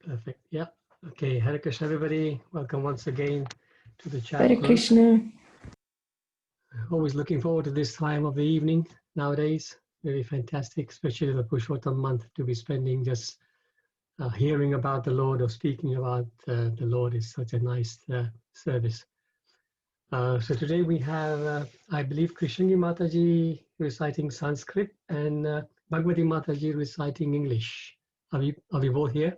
Perfect. Yeah. Okay. Hare Krishna, everybody. Welcome once again to the chat Hare group. Krishna. Always looking forward to this time of the evening nowadays. Very fantastic, especially the Purushottam month to be spending just hearing about the Lord or speaking about the Lord is such a nice service. So today we have, I believe, Krishnagi Mataji reciting Sanskrit and Bhagavati Mataji reciting English. Are we both here?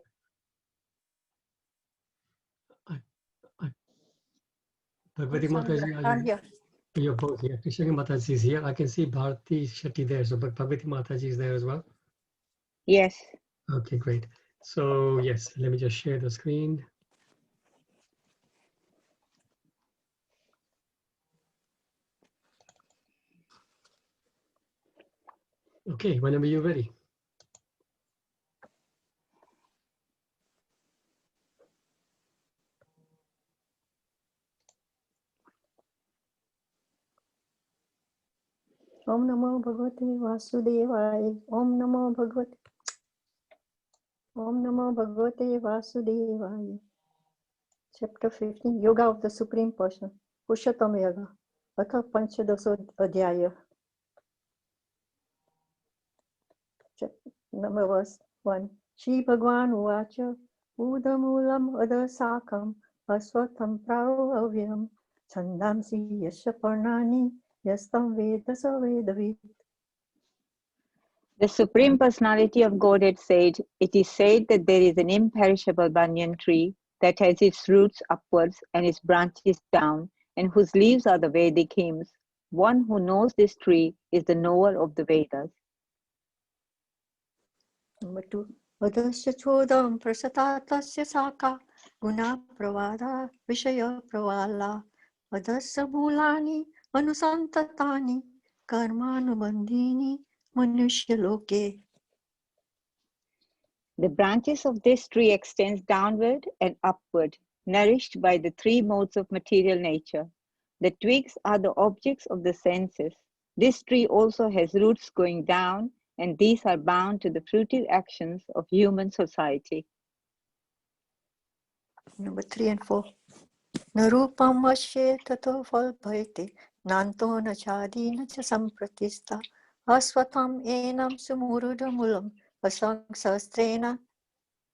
Bhagavati Mataji, you're both here. Krishnagi Mataji is here. I can see Bharati Shetty there, so Bhagavati Mataji is there as well. Yes. Okay, great. So yes, let me just share the screen. Okay, whenever you're ready. Om Namo Bhagavate Vasudevaya. Om Namo Bhagavate Vasudevaya. Chapter 15, Yoga of the Supreme Person, Purushottam Yoga. Atha Panchadaso Adhyaya. Number verse 1. Shri Bhagwan Uvacha Udamulam Adasakam Aswatam Pravavyam Chandamsi Yasha Parnani Yastam Veda Savedavit. The Supreme Personality of Godhead said, "It is said that there is an imperishable banyan tree that has its roots upwards and its branches down, and whose leaves are the Vedic hymns. One who knows this tree is the knower of the Vedas." Number 2. Adasya Chodam Prasatatasya Saka Guna Pravada Vishaya Pravala Adasya Bhulani Anusantatani Karmanubandhini Manushya Loke. The branches of this tree extends downward and upward, nourished by the three modes of material nature. The twigs are the objects of the senses. This tree also has roots going down, and these are bound to the fruitive actions of human society. Number 3 and 4. Narupam Vashe Tato Falbhaite Nanto Nachadi Nacha Sampratista Aswatam Enam Sumurudamulam Asang Sastrena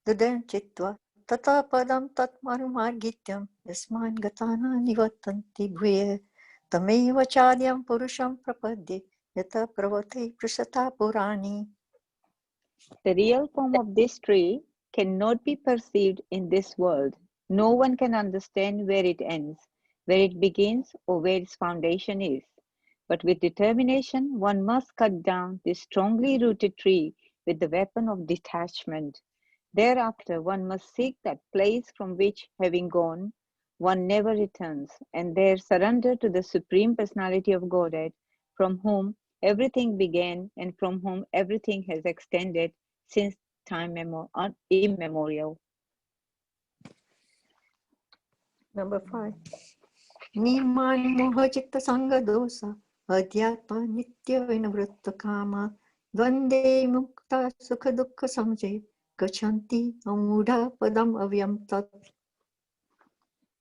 Dudan Chitva Tata Padam Tatmarumargityam Yasman Gatana Nivatanti Bhuye Tameva Chadyam Purusham Prapadye Yata Pravati Prasata Purani. The real form of this tree cannot be perceived in this world. No one can understand where it ends, where it begins, or where its foundation is. But with determination, one must cut down this strongly rooted tree with the weapon of detachment. Thereafter, one must seek that place from which, having gone, one never returns, and there surrender to the Supreme Personality of Godhead, from whom everything began and from whom everything has extended since time immemorial. Number 5. Niman Mohajita Sangha Dosa Adhyatma Nitya Vinavritta Kama Dvande Mukta Sukha Dukkha Samje Gachanti Amudha Padam Avyam Tat.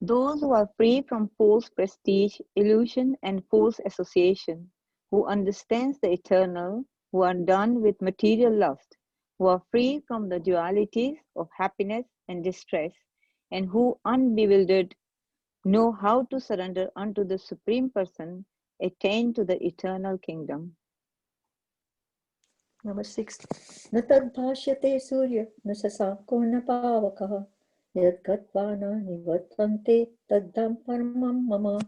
Those who are free from false prestige, illusion, and false association, who understands the eternal, who are done with material lust, who are free from the dualities of happiness and distress, and who, unbewildered, know how to surrender unto the Supreme Person, attain to the eternal kingdom. Number 6. Natad Bhashyate Surya Nasasako Napavakaha Yad Gatvana Nivatante Taddam Paramam Mama.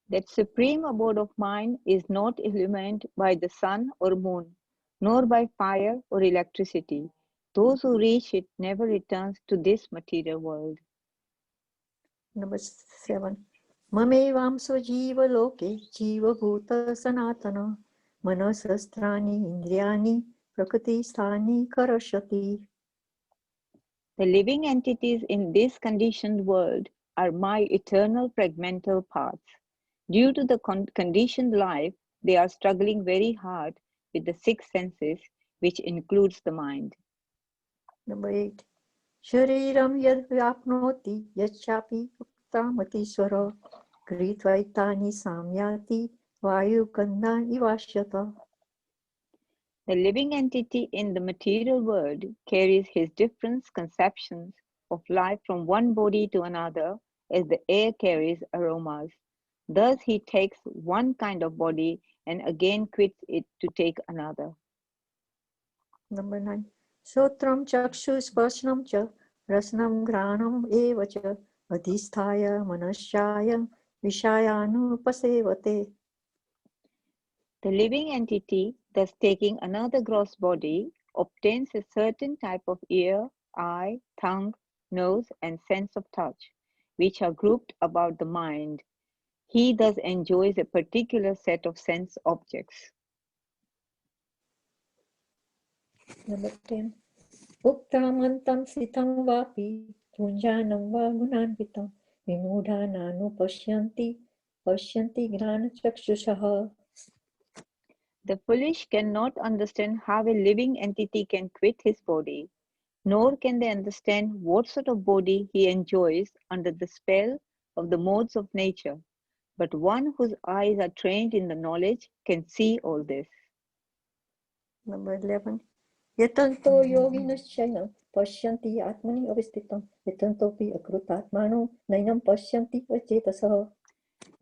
That supreme abode of mind is not illumined by the sun or moon, nor by fire or electricity. Those who reach it never returns to this material world. Number 7. Mamevamso Jiva Loke Jiva Bhuta Sanatana Manasastrani Indriyani Prakriti Sthani Karashati. The living entities in this conditioned world are my eternal fragmental parts. Due to the conditioned life, they are struggling very hard with the six senses, which includes the mind. Number 8. शरीरं यद् व्याप्नोति यच्चापि उक्तामतीश्वर गृहीत्वैतानि साम्याति वायुगन्धा इवाश्यत. The living entity in the material world carries his different conceptions of life from one body to another as the air carries aromas. Thus he takes one kind of body and again quits it to take another. Number 9. Sotram chakshu sparsham cha rasnam granam eva cha adhisthaya manashaya vishayanu. The living entity, thus taking another gross body, obtains a certain type of ear, eye, tongue, nose, and sense of touch, which are grouped about the mind. He thus enjoys a particular set of sense objects. Number 10. Uktamantam sitam vapi tunjanam va gunanvitam vimudhananu pashyanti gnana chakshushaha. The foolish cannot understand how a living entity can quit his body, nor can they understand what sort of body he enjoys under the spell of the modes of nature. But one whose eyes are trained in the knowledge can see all this. Number 11. Yatanto yoginashayam pashyanti atmani avisthitam yatantopi akrutatmano nainam pashyanti achetasaha.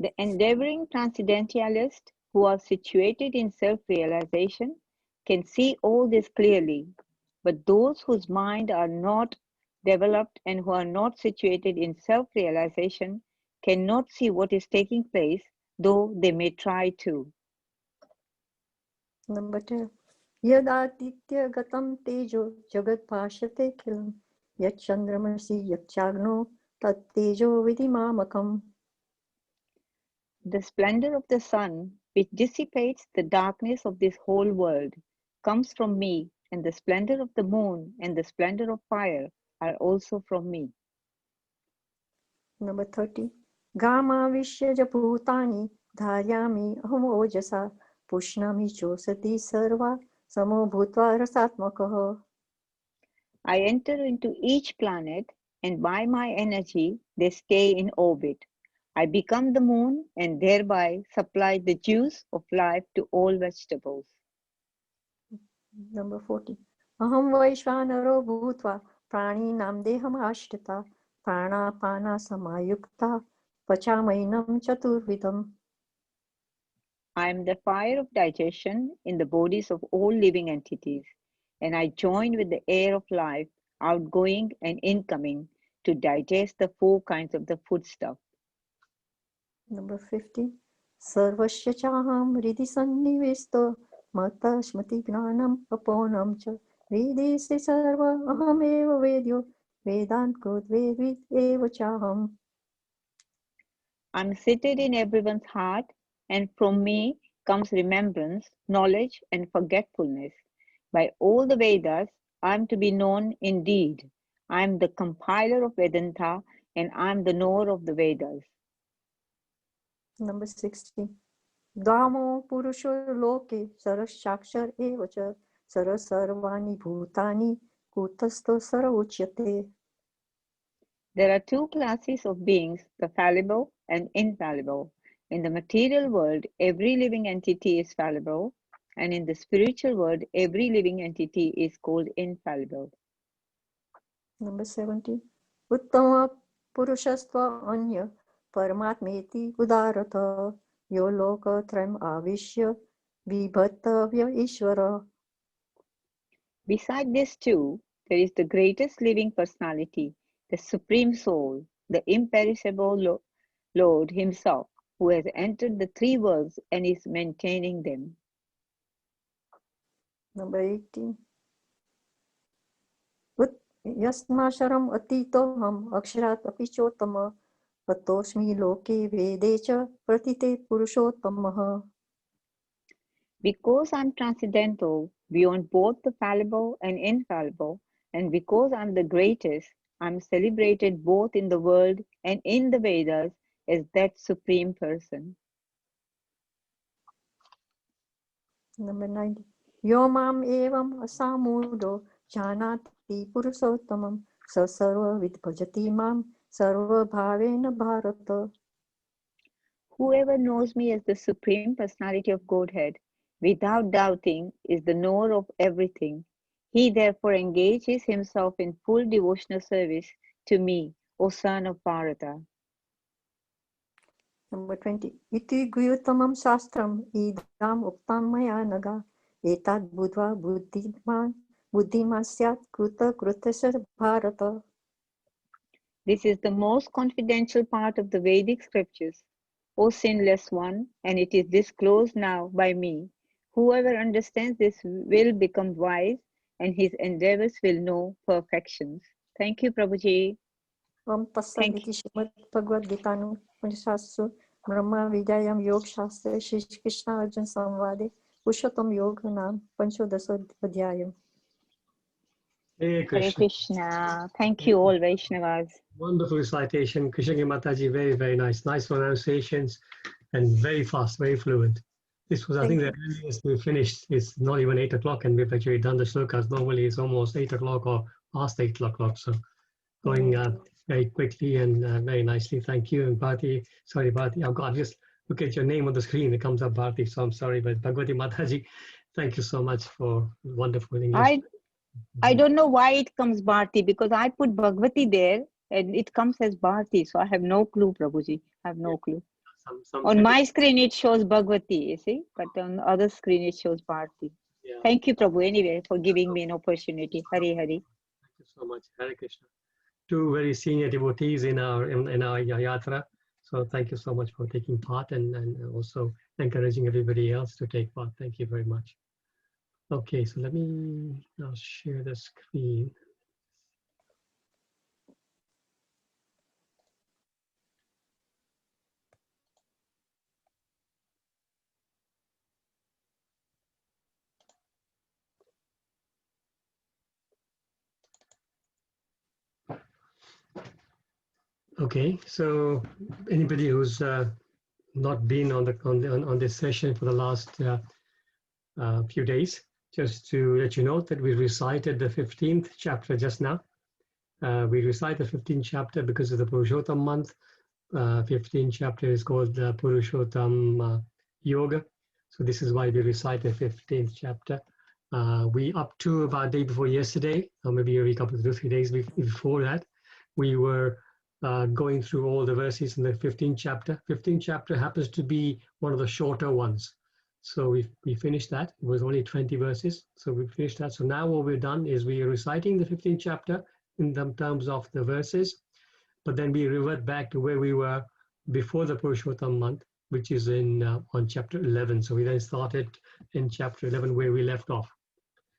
The endeavoring transcendentalists who are situated in self-realization can see all this clearly, but those whose mind are not developed and who are not situated in self-realization cannot see what is taking place, though they may try to. Number 12. Yadaditya gatam tejo jagat bhashyate khilam yat chandramasi yat chagno tat tejo vidimamakam. The splendor of the sun, which dissipates the darkness of this whole world, comes from me, and the splendor of the moon and the splendor of fire are also from me. Number 30. Gama vishyaja bhutani dharyami aham ojasa pushnami chosati sarva samo bhutva rasatmakaha. I enter into each planet, and by my energy they stay in orbit. I become the moon and thereby supply the juice of life to all vegetables. Number 40. Aham vaishvanaro bhutva prani namdeham ashtita prana pana samayukta pachamainam chaturvidam. I am the fire of digestion in the bodies of all living entities, and I join with the air of life, outgoing and incoming, to digest the four kinds of the foodstuff. Number 50. Sarvasya chaham hridi sannivesto mata smati gnanam aponam cha vedese sarva aham eva vedyo vedant krut vedvid eva chaham. I am seated in everyone's heart, and from me comes remembrance, knowledge, and forgetfulness. By all the Vedas, I am to be known indeed. I am the compiler of Vedanta, and I am the knower of the Vedas. Number 60. Damo purusho loke sarashakshar eva cha sarasarvani bhutani kutasto sara uchyate. There are two classes of beings, the fallible and infallible. In the material world, every living entity is fallible, and in the spiritual world, every living entity is called infallible. Number 70. Uttama purushastva anya paramatmeti udarata yo loka tram avishya vibhattavya ishvara. Beside these two, there is the greatest living personality, the Supreme Soul, the imperishable Lord Himself, who has entered the three worlds and is maintaining them. Number 18. Yasmasharam atitoham aksharat apichotama atosmi loke vedecha pratite purushottamah. Because I am transcendental, beyond both the fallible and infallible, and because I am the greatest, I am celebrated both in the world and in the Vedas as that Supreme Person. Number 90. Yomam evam asamudo janati purushottamam स सर्वविद् भजति मां सर्वभावेन Bharat. Whoever knows me as the Supreme Personality of Godhead, without doubting, is the knower of everything. He therefore engages himself in full devotional service to me, O son of Bharata. Number 20. Iti guyutamam shastram idam uktam maya naga etad budva buddhiman syat kruta krutasya bharata. This is the most confidential part of the Vedic scriptures, O sinless one, and it is disclosed now by me. Whoever understands this will become wise, and his endeavors will know perfections. Thank you, Prabhuji. Om Tassat Thank iti Srimad Bhagavad Gita nu Panchashastru Brahma Vidyayam Yog Shastra Shri Krishna Arjun Samvade Pushottam Yoga Nam Panchodasa Adhyayam. Hare Hare Krishna. Krishna. Thank you all, Vaishnavas. Wonderful recitation. Krishna Mataji, very, very nice. Nice pronunciations and very fast, very fluent. This was, I think, the earliest we finished. It's not even 8 o'clock, and we've actually done the shlokas. Normally, it's almost 8 o'clock or past 8 o'clock. So, going very quickly and very nicely. Thank you. And Bharti, sorry, Bharti, I've got just look at your name on the screen. It comes up Bharti, so I'm sorry. But Bhagavati Mataji, thank you so much for wonderful English. I don't know why it comes Bharti, because I put Bhagavati there and it comes as Bharti. So I have no clue, Prabhuji. I have no clue. On my screen, it shows Bhagavati, you see, but on the other screen, it shows Bharti. Yeah. Thank you, Prabhu, anyway, for giving me an opportunity. Hari Hari. Thank you so much. Hare Krishna. Two very senior devotees in our yatra. So thank you so much for taking part and also encouraging everybody else to take part. Thank you very much. Okay, so let me now share the screen. Okay, so anybody who's not been on this session for the last few days, just to let you know that we recited the 15th chapter just now. We recite the 15th chapter because of the Purushottam month. 15th chapter is called the Purushottam Yoga. So this is why we recite the 15th chapter. We up to about day before yesterday, or maybe a week up to 2-3 days before that, we were going through all the verses in the 15th chapter. 15th chapter happens to be one of the shorter ones. So we finished that. It was only 20 verses. So we finished that. So now what we've done is we are reciting the 15th chapter in the terms of the verses, but then we revert back to where we were before the Purushottam month, which is in on chapter 11. So we then started in chapter 11 where we left off.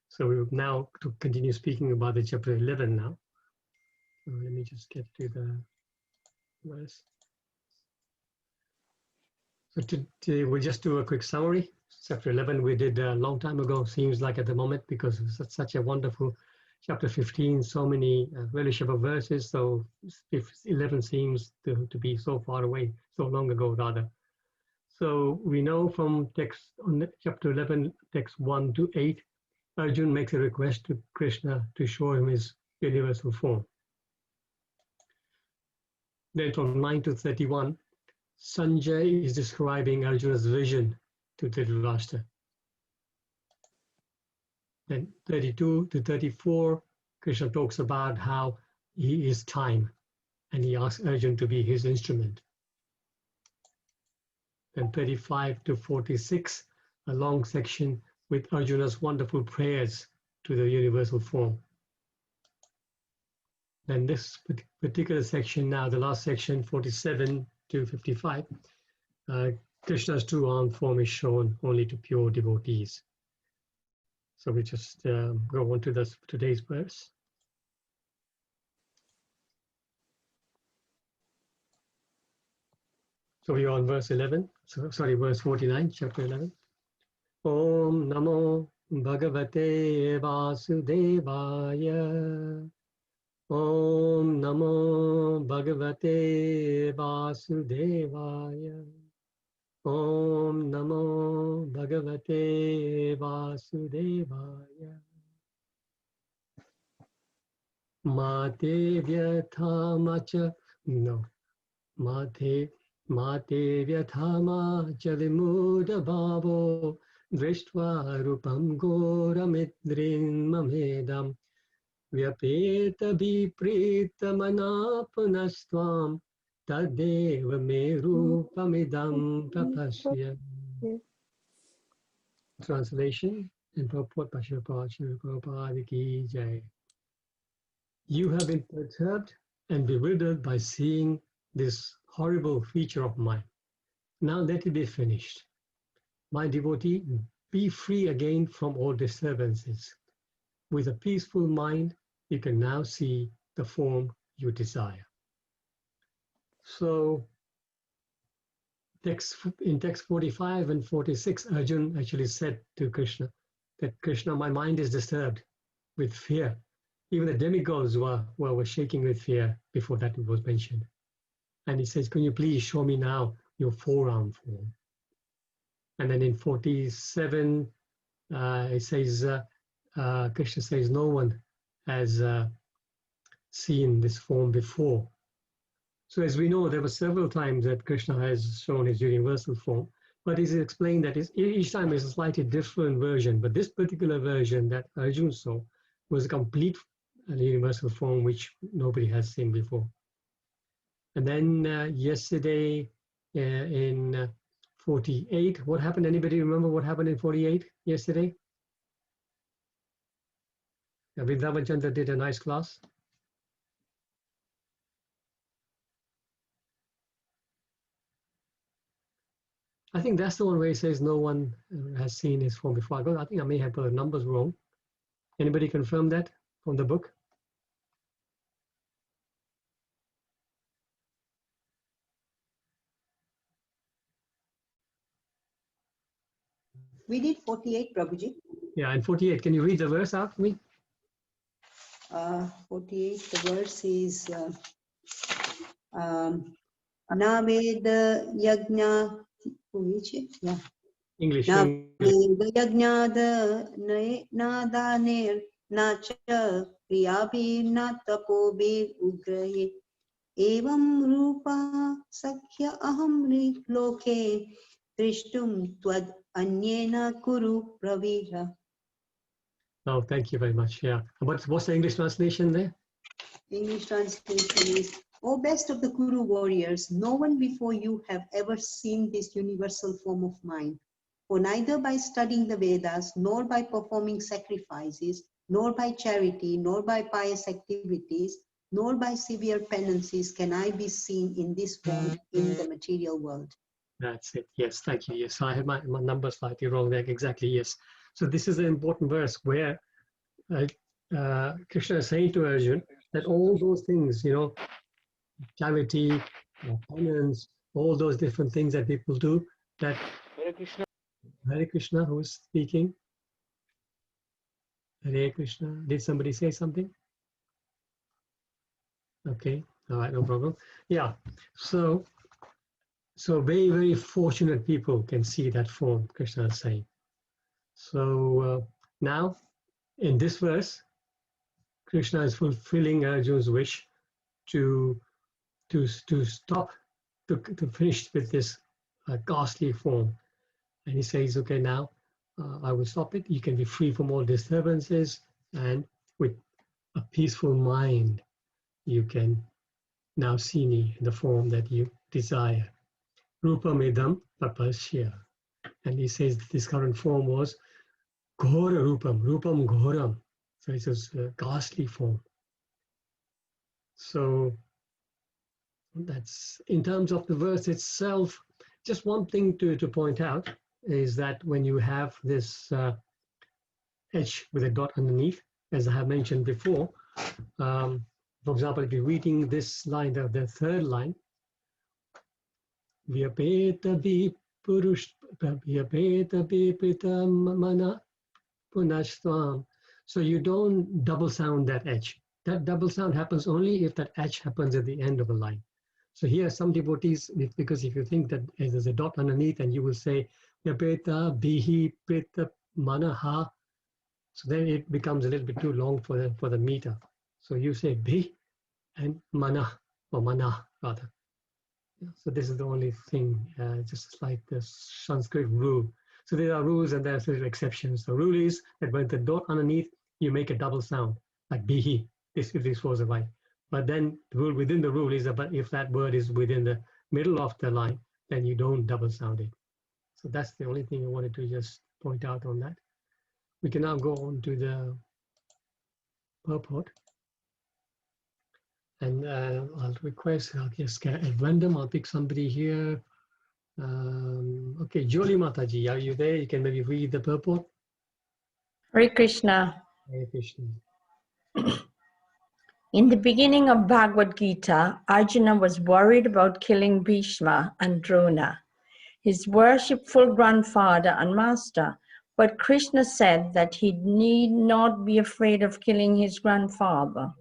So we will now to continue speaking about the chapter 11 now. Let me just get to the verse. So today we'll just do a quick summary. Chapter 11 we did a long time ago, seems like at the moment, because it's such a wonderful chapter 15, so many relishable verses. So 11 seems to be so far away, so long ago rather. So we know from text on chapter 11, text 1 to 8, Arjun makes a request to Krishna to show him his universal form. Then from 9 to 31, Sanjay is describing Arjuna's vision to Dhritarashtra. Then 32 to 34, Krishna talks about how he is time, and he asks Arjuna to be his instrument. Then 35 to 46, a long section with Arjuna's wonderful prayers to the universal form. Then this particular section now, the last section, 47 to 55, Krishna's two-armed form is shown only to pure devotees. So we just go on to today's verse. So we are on verse 11, verse 49, chapter 11. Om Namo Bhagavate Vasudevaya. Om Namo Bhagavate Vasudevaya. Om Namo Bhagavate Vasudevaya. Mate Vyathamacha. No. Mate Vyathama Chalimuda Babo Drishtva Rupam Goramidrin Mamedam Vyapeta Viprita Manapanastvam Tadeva Me Rupamidam Tapasya. Translation and purport by Srila Prabhupada Ki Jai. You have been perturbed and bewildered by seeing this horrible feature of mine. Now let it be finished. My devotee, be free again from all disturbances. With a peaceful mind, you can now see the form you desire. So, in text 45 and 46, Arjun actually said to Krishna that, Krishna, my mind is disturbed with fear. Even the demigods were shaking with fear before that was mentioned. And he says, can you please show me now your forearm form? And then in 47, it says, Krishna says, no one has seen this form before. So as we know, there were several times that Krishna has shown his universal form, but it is explained that each time is a slightly different version. But this particular version that Arjuna saw was a complete universal form which nobody has seen before. And then yesterday in 48, what happened? Anybody remember what happened in 48 yesterday? Vrindavan Chandra did a nice class. I think that's the one where he says no one has seen his form before. I think I may have got the numbers wrong. Anybody confirm that from the book? We did 48, Prabhuji. Yeah, and 48. Can you read the verse out for me? 48, the verse is Naveda Yajna. Which? Yeah. English. Naveda Yajnada Nadaner Nacha Priyabhi Natapobhi Ugrahi Evam Rupa Sakhya Aham Loke Trishtum Twad Anyena Kuru Pravira. Oh, thank you very much. Yeah. What's the English translation there? English translation is, O best of the Kuru warriors, no one before you have ever seen this universal form of mine. For neither by studying the Vedas, nor by performing sacrifices, nor by charity, nor by pious activities, nor by severe penances can I be seen in this form in the material world. That's it. Yes, thank you. Yes, I had my numbers slightly wrong there. Exactly, yes. So this is an important verse where Krishna is saying to Arjuna that all those things, charity, penance, all those different things that people do, that Hare Krishna, who is speaking? Hare Krishna. Did somebody say something? Okay, all right, no problem. Yeah, so very, very fortunate people can see that form, Krishna is saying. So now, in this verse, Krishna is fulfilling Arjuna's wish to stop, to finish with this ghastly form. And he says, okay, now I will stop it. You can be free from all disturbances, and with a peaceful mind, you can now see me in the form that you desire. Rupamidam papasya. And he says that this current form was Ghora Rupam, Rupam Ghoram. So it's a ghastly form. So that's in terms of the verse itself. Just one thing to point out is that when you have this edge with a dot underneath, as I have mentioned before, for example, if you're reading this line, the third line, Vyapeta Vipurush Vyapeta Vipita Mana Punashvam. So you don't double sound that edge. That double sound happens only if that edge happens at the end of a line. So here some devotees, because if you think that there's a dot underneath and you will say Vyapeta Bihi Pita Manaha, so then it becomes a little bit too long for the meter. So you say bhi and mana, or mana rather. So this is the only thing, just like the Sanskrit rule. So there are rules and there are certain exceptions. The rule is that when the dot underneath, you make a double sound, like bihi, if this was a right. But then the rule within the rule is that if that word is within the middle of the line, then you don't double sound it. So that's the only thing I wanted to just point out on that. We can now go on to the purport. And I'll request, I'll just get at random, I'll pick somebody here. Okay, Jolie Mataji, are you there? You can maybe read the purport. Hare Krishna. Hare Krishna. In the beginning of Bhagavad Gita, Arjuna was worried about killing Bhishma and Drona, his worshipful grandfather and master. But Krishna said that he need not be afraid of killing his grandfather.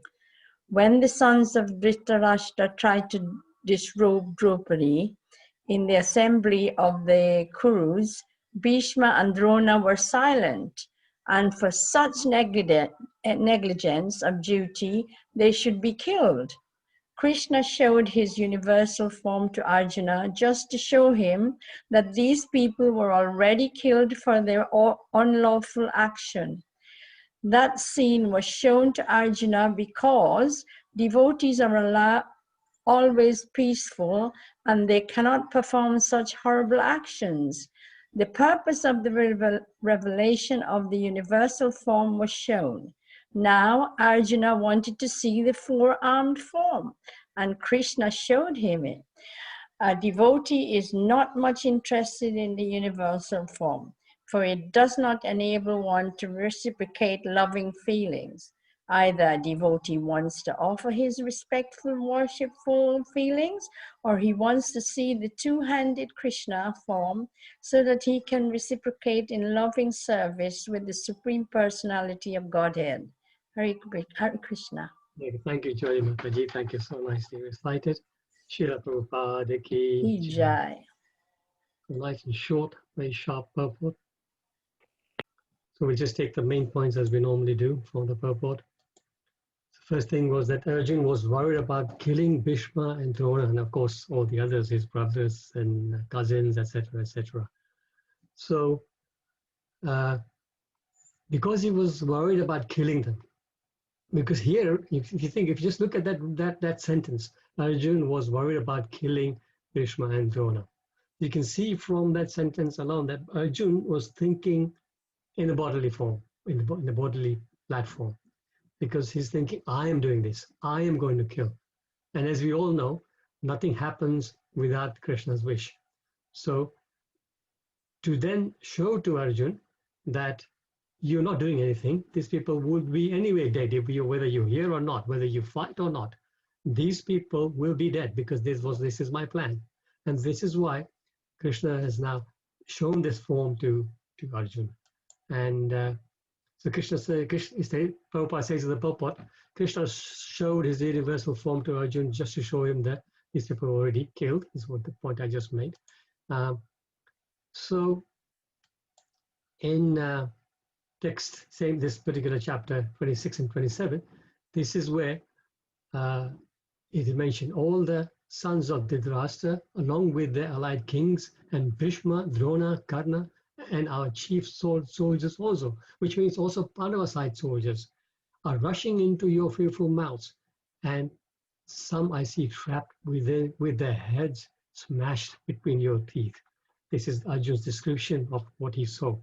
When the sons of Dhritarashtra tried to disrobe Draupadi in the assembly of the Kurus, Bhishma and Drona were silent, and for such negligence of duty, they should be killed. Krishna showed his universal form to Arjuna just to show him that these people were already killed for their unlawful action. That scene was shown to Arjuna because devotees are always peaceful and they cannot perform such horrible actions. The purpose of the revelation of the universal form was shown. Now Arjuna wanted to see the four-armed form, and Krishna showed him it. A devotee is not much interested in the universal form, for it does not enable one to reciprocate loving feelings. Either a devotee wants to offer his respectful, worshipful feelings, or he wants to see the two-handed Krishna form so that he can reciprocate in loving service with the Supreme Personality of Godhead. Hare Krishna. Thank you, Jolie Mataji. Thank you so nicely recited. Srila Prabhupada ki jai. Jai. Nice and short, very sharp purport. So we'll just take the main points as we normally do from the purport. The first thing was that Arjuna was worried about killing Bhishma and Drona, and of course all the others, his brothers and cousins, etc., etc. So because he was worried about killing them, because here, if you just look at that sentence, Arjuna was worried about killing Bhishma and Drona. You can see from that sentence alone that Arjuna was thinking in a bodily form, in the bodily platform, because he's thinking, I am doing this, I am going to kill. And as we all know, nothing happens without Krishna's wish. So to then show to Arjuna that you're not doing anything, these people would be anyway dead, whether you're here or not, whether you fight or not. These people will be dead because this is my plan. And this is why Krishna has now shown this form to Arjuna. And so Prabhupada says in the purport, Krishna showed his universal form to Arjuna just to show him that these people were already killed, is what the point I just made. So in text, same this particular chapter 26 and 27, this is where it is mentioned all the sons of Dhritarashtra along with their allied kings and Bhishma, Drona, Karna, and our chief soldiers also, which means also Pandava side soldiers, are rushing into your fearful mouths, and some I see trapped with their heads smashed between your teeth. This is Arjuna's description of what he saw.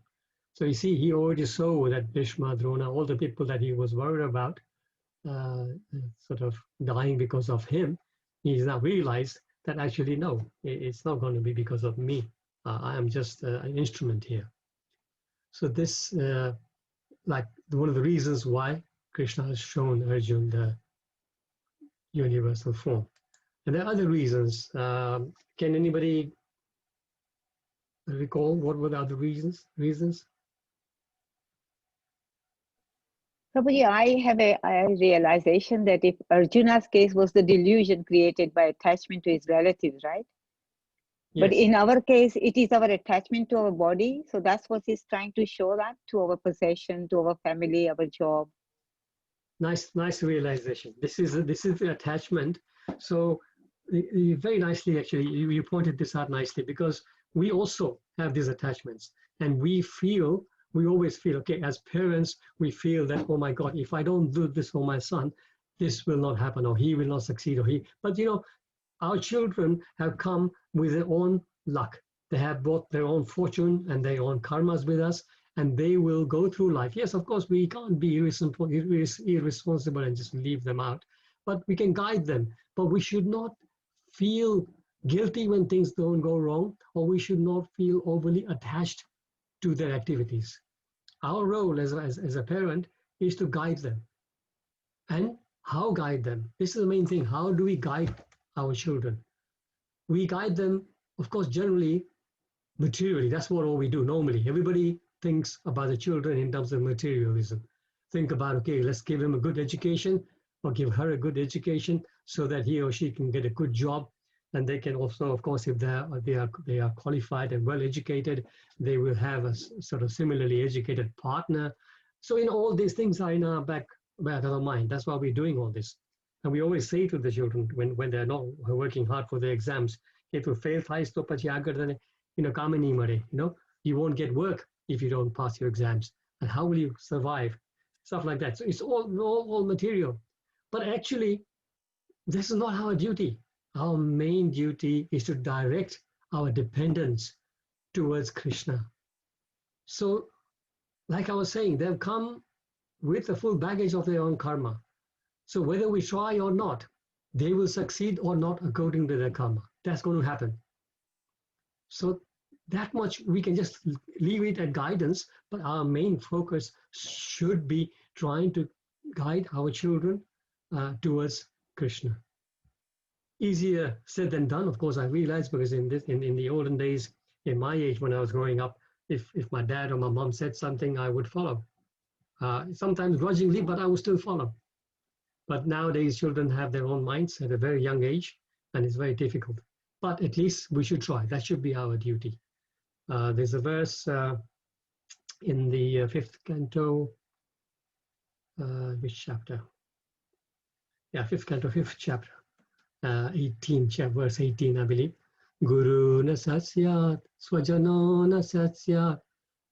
So you see, he already saw that Bhishma, Drona, all the people that he was worried about sort of dying because of him. He's now realized that actually, no, it's not going to be because of me. I am just an instrument here. So this, like one of the reasons why Krishna has shown Arjuna the universal form. And there are other reasons. Can anybody recall what were the other reasons? Prabhuji, I have a realization that if Arjuna's case was the delusion created by attachment to his relatives, right? Yes. But in our case, it is our attachment to our body. So that's what he's trying to show, that to our possession, to our family, our job. Nice realization. This is the attachment. So very nicely, actually, you pointed this out nicely, because we also have these attachments, and we always feel, okay, as parents, we feel that, oh my God, if I don't do this for my son, this will not happen, or he will not succeed, but our children have come with their own luck. They have brought their own fortune and their own karmas with us, and they will go through life. Yes, of course, we can't be irresponsible and just leave them out, but we can guide them. But we should not feel guilty when things don't go wrong, or we should not feel overly attached to their activities. Our role as a parent is to guide them. And how guide them? This is the main thing. How do we guide our children? We guide them, of course, generally materially. That's what all we do normally. Everybody thinks about the children in terms of materialism. Think about, okay, let's give him a good education, or give her a good education, so that he or she can get a good job. And they can also, of course, if they are qualified and well educated, they will have a sort of similarly educated partner. So all these things are in our back of our mind. That's why we're doing all this. And we always say to the children when they're not working hard for their exams, if you fail twice, you won't get work if you don't pass your exams. And how will you survive? Stuff like that. So it's all material. But actually, this is not our duty. Our main duty is to direct our dependence towards Krishna. So, like I was saying, they've come with the full baggage of their own karma. So whether we try or not, they will succeed or not according to their karma. That's going to happen. So that much we can just leave it at guidance, but our main focus should be trying to guide our children towards Krishna. Easier said than done, of course, I realize, because in the olden days, in my age when I was growing up, if my dad or my mom said something, I would follow. Sometimes grudgingly, but I would still follow. But nowadays, children have their own minds at a very young age, and it's very difficult. But at least we should try. That should be our duty. There's a verse in the 5th canto, which chapter? Yeah, 5th canto, 5th chapter, 18, verse 18, I believe. Guru na sasyat, swajano na sasyat,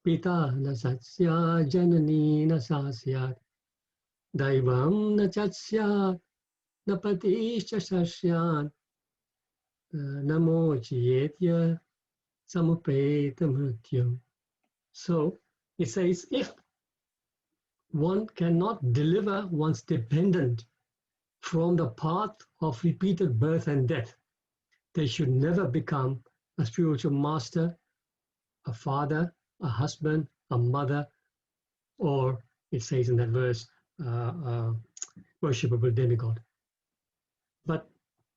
pita na sasyat, janani na sasyat, daivam na chasyat, na patischa sasyat, namo chiyetya samupeta mrityam. So it says, if one cannot deliver one's dependent from the path of repeated birth and death, they should never become a spiritual master, a father, a husband, a mother, or, it says in that verse, worshipable demigod. But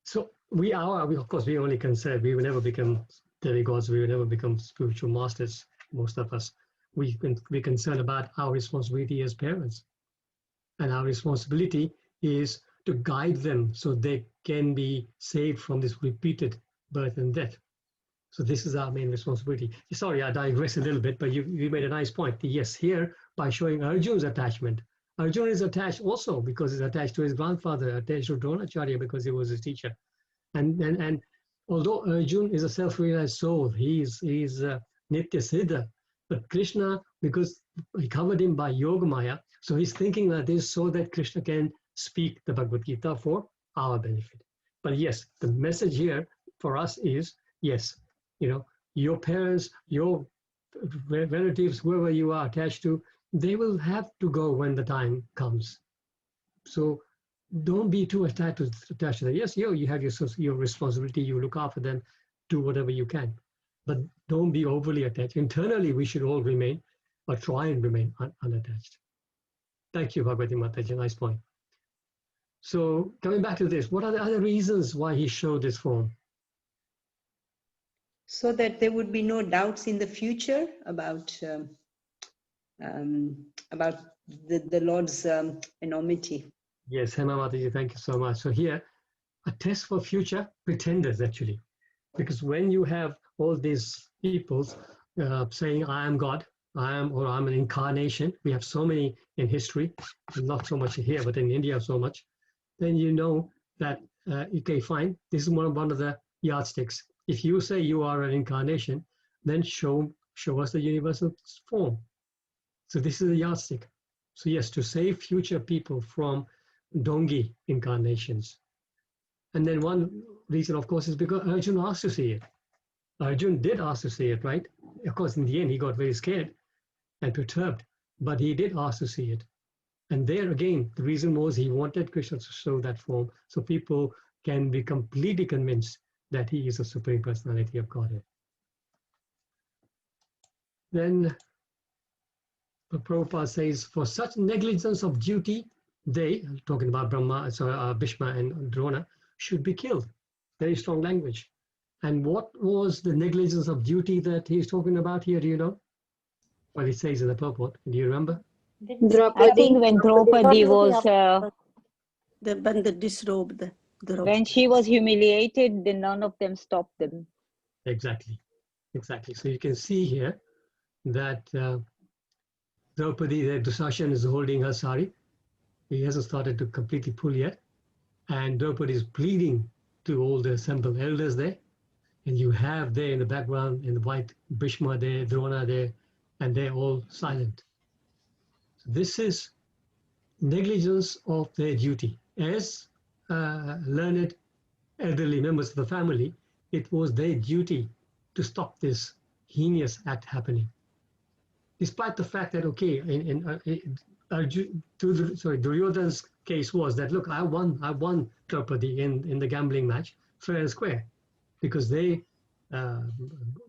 so we of course, we only can say we will never become demigods, we will never become spiritual masters, most of us. We're concerned about our responsibility as parents. And our responsibility is to guide them so they can be saved from this repeated birth and death. So this is our main responsibility. Sorry, I digress a little bit, but you made a nice point. Yes, here, by showing Arjun's attachment. Arjun is attached also because he's attached to his grandfather, attached to Dronacharya because he was his teacher. And although Arjun is a self-realized soul, he's Nitya Siddha, but Krishna, because he covered him by Yogamaya, so he's thinking like this so that Krishna can speak the Bhagavad Gita for our benefit. But yes, the message here for us is, yes, your parents, your relatives, whoever you are attached to, they will have to go when the time comes. So don't be too attached to them. Yes, you have your responsibility, you look after them, do whatever you can. But don't be overly attached. Internally, we should all remain, or try and remain unattached. Thank you, Bhagavati Mataji, nice point. So coming back to this, what are the other reasons why he showed this form? So that there would be no doubts in the future about the Lord's enormity. Yes, Hema Mataji, thank you so much. So here, a test for future pretenders, actually. Because when you have all these people saying, I am God, I'm an incarnation. We have so many in history, not so much here, but in India so much. Then you know that, okay, fine, this is one of the yardsticks. If you say you are an incarnation, then show us the universal form. So this is a yardstick. So yes, to save future people from dongi incarnations. And then one reason, of course, is because Arjun asked to see it. Arjun did ask to see it, right? Of course, in the end, he got very scared and perturbed, but he did ask to see it. And there again, the reason was he wanted Krishna to show that form so people can be completely convinced that he is a Supreme Personality of Godhead. Then Prabhupada says, for such negligence of duty, they, talking about Bhishma and Drona, should be killed. Very strong language. And what was the negligence of duty that he's talking about here? Do you know? What he says in the purport. Do you remember? I think when Draupadi was, when they disrobed, when she was humiliated, then none of them stopped them. Exactly. So you can see here that Draupadi, Dusashan is holding her sari. He hasn't started to completely pull yet. And Draupadi is pleading to all the assembled elders there. And you have there in the background, in the white, Bhishma there, Drona there, and they're all silent. So this is negligence of their duty. As learned elderly members of the family, it was their duty to stop this heinous act happening. Despite the fact that, okay, Duryodhana's case was that, look, I won Draupadi in the gambling match, fair and square, because they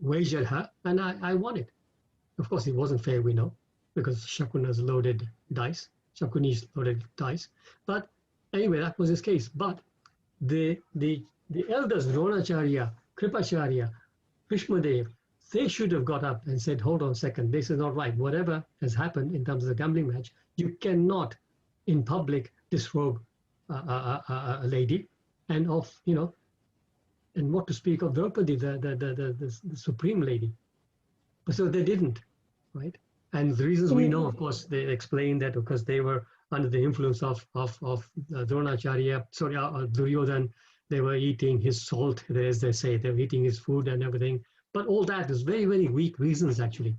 wagered her and I won it. Of course, it wasn't fair, we know, because Shakuna's loaded dice, Shakuni's loaded dice. But anyway, that was his case. But the elders, Dronacharya, Kripacharya, Bhishmadev, they should have got up and said, hold on a second, this is not right. Whatever has happened in terms of the gambling match, you cannot in public disrobe a lady and and what to speak of Draupadi, the supreme lady. But so they didn't, right? And the reasons we know, of course, they explain that because they were under the influence of Dronacharya, Duryodhan. They were eating his salt, as they say, they were eating his food and everything. But all that is very, very weak reasons, actually.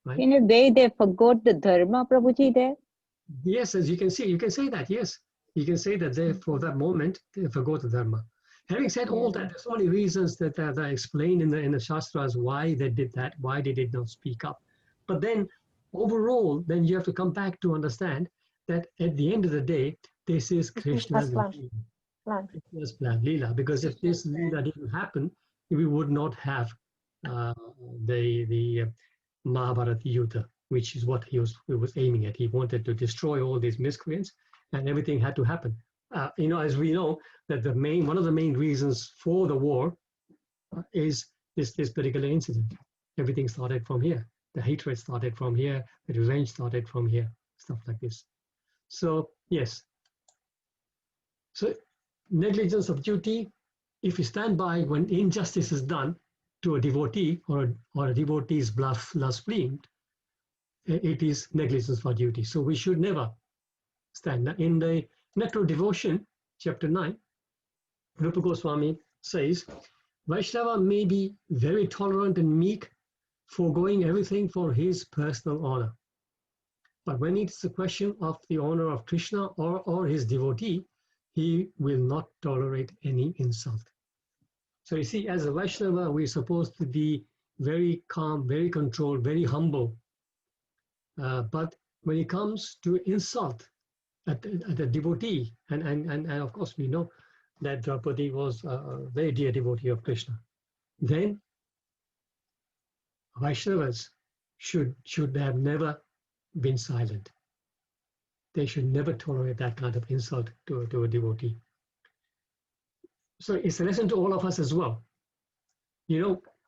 Right? In a way, they forgot the dharma, Prabhuji, there. Yes, as you can see, you can say that, yes. You can say that they, for that moment, they forgot the dharma. Having said all that, there's so many reasons that are explained in the Shastras why they did that, why they did not speak up. But then, overall, then you have to come back to understand that at the end of the day, this is Krishna's plan, Leela. Because if this Leela didn't happen, we would not have the Mahabharata Yuddha, which is what he was aiming at. He wanted to destroy all these miscreants, and everything had to happen. As we know, that one of the main reasons for the war is this particular incident. Everything started from here. The hatred started from here. The revenge started from here. Stuff like this. So yes. So negligence of duty. If you stand by when injustice is done to a devotee or a devotee's blasphemed, it is negligence for duty. So we should never stand. In the Nectar Devotion, chapter 9, Rupa Goswami says, Vaishnava may be very tolerant and meek, foregoing everything for his personal honor. But when it's a question of the honor of Krishna or his devotee, he will not tolerate any insult. So you see, as a Vaishnava, we're supposed to be very calm, very controlled, very humble. But when it comes to insult at a devotee, and of course we know that Draupadi was a very dear devotee of Krishna, then Vaishnavas should have never been silent. They should never tolerate that kind of insult to a devotee. So it's a lesson to all of us as well.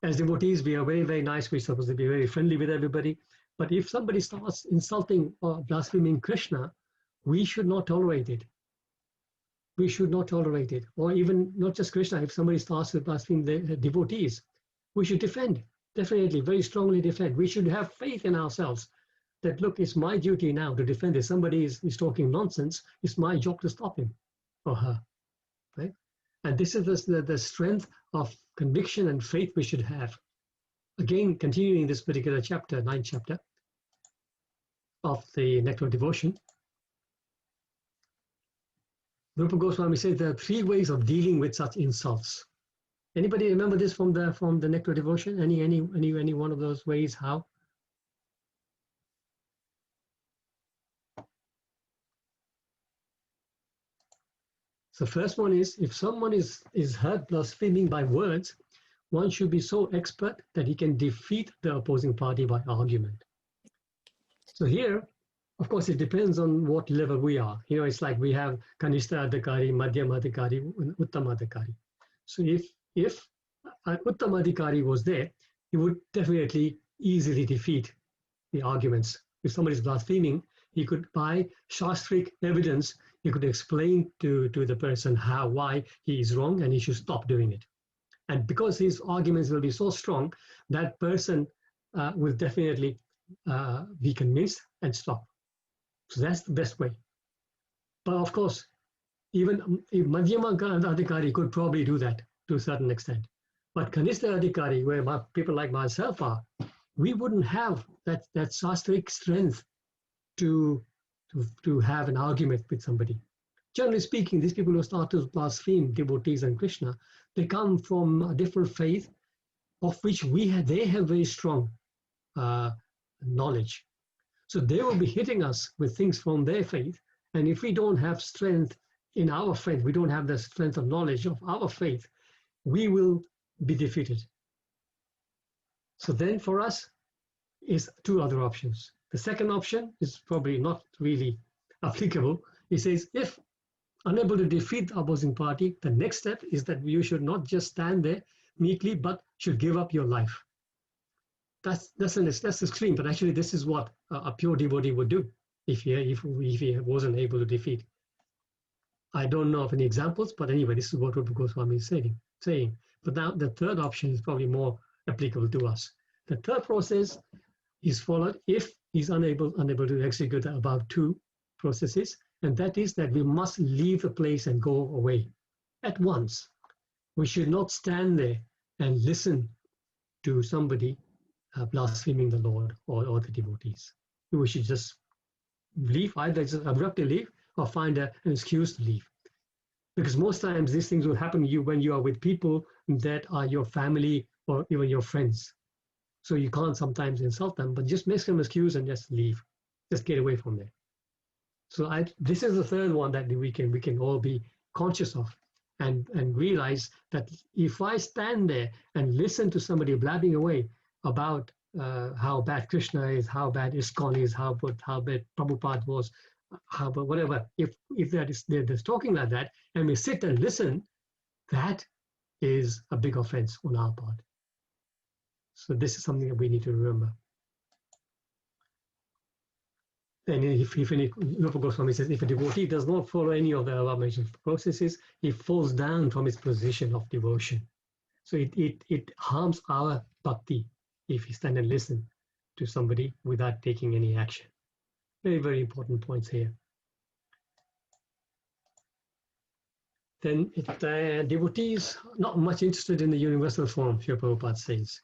As devotees, we are very, very nice. We're supposed to be very friendly with everybody. But if somebody starts insulting or blaspheming Krishna, we should not tolerate it. We should not tolerate it. Or even not just Krishna, if somebody starts to blaspheme the devotees, we should defend definitely, very strongly defend. We should have faith in ourselves that, look, it's my duty now to defend this. Somebody is talking nonsense. It's my job to stop him or her, right? And this is the strength of conviction and faith we should have. Again, continuing this particular chapter, 9th chapter of the Nectar of Devotion, Rupa Goswami says there are 3 ways of dealing with such insults. Anybody remember this from the Nectar of Devotion? Any one of those ways? How? So first one is, if someone is heard blaspheming by words, one should be so expert that he can defeat the opposing party by argument. So here, of course, it depends on what level we are. You know, it's like we have Kanishta Adhikari, Madhyama Adhikari, and Uttama Adhikari. So if an Uttama Adhikari was there, he would definitely easily defeat the arguments. If somebody is blaspheming, he could, by shastric evidence, he could explain to the person why he is wrong and he should stop doing it. And because his arguments will be so strong, that person will definitely be convinced and stop. So that's the best way. But of course, even Madhyama Adhikari could probably do that to a certain extent. But Kanishta Adhikari, where people like myself are, we wouldn't have that shastric strength to have an argument with somebody. Generally speaking, these people who start to blaspheme devotees and Krishna, they come from a different faith of which they have very strong knowledge. So they will be hitting us with things from their faith. And if we don't have strength in our faith, we don't have the strength of knowledge of our faith, we will be defeated. So then for us is 2 other options. The second option is probably not really applicable. He says, if unable to defeat the opposing party, the next step is that you should not just stand there meekly, but should give up your life. That's extreme, but actually this is what a pure devotee would do if he wasn't able to defeat. I don't know of any examples, but anyway, this is what Rupa Goswami is saying. But now the third option is probably more applicable to us. The third process is followed if he's unable to execute the above 2 processes, and that is that we must leave the place and go away at once. We should not stand there and listen to somebody blaspheming the Lord or the devotees. We should just leave, either just abruptly leave or find an excuse to leave. Because most times these things will happen to you when you are with people that are your family or even your friends. So you can't sometimes insult them, but just make some excuse and just leave. Just get away from there. So this is the third one that we can all be conscious of and realize that if I stand there and listen to somebody blabbing away about how bad Krishna is, how bad ISKCON is, how bad Prabhupada was, how whatever, if they're talking like that and we sit and listen, that is a big offense on our part. So this is something that we need to remember. And if Rupa Goswami says, if a devotee does not follow any of the above-mentioned processes, he falls down from his position of devotion. So it harms our bhakti if we stand and listen to somebody without taking any action. Very, very important points here. Then devotees not much interested in the universal form, Srila Prabhupada says.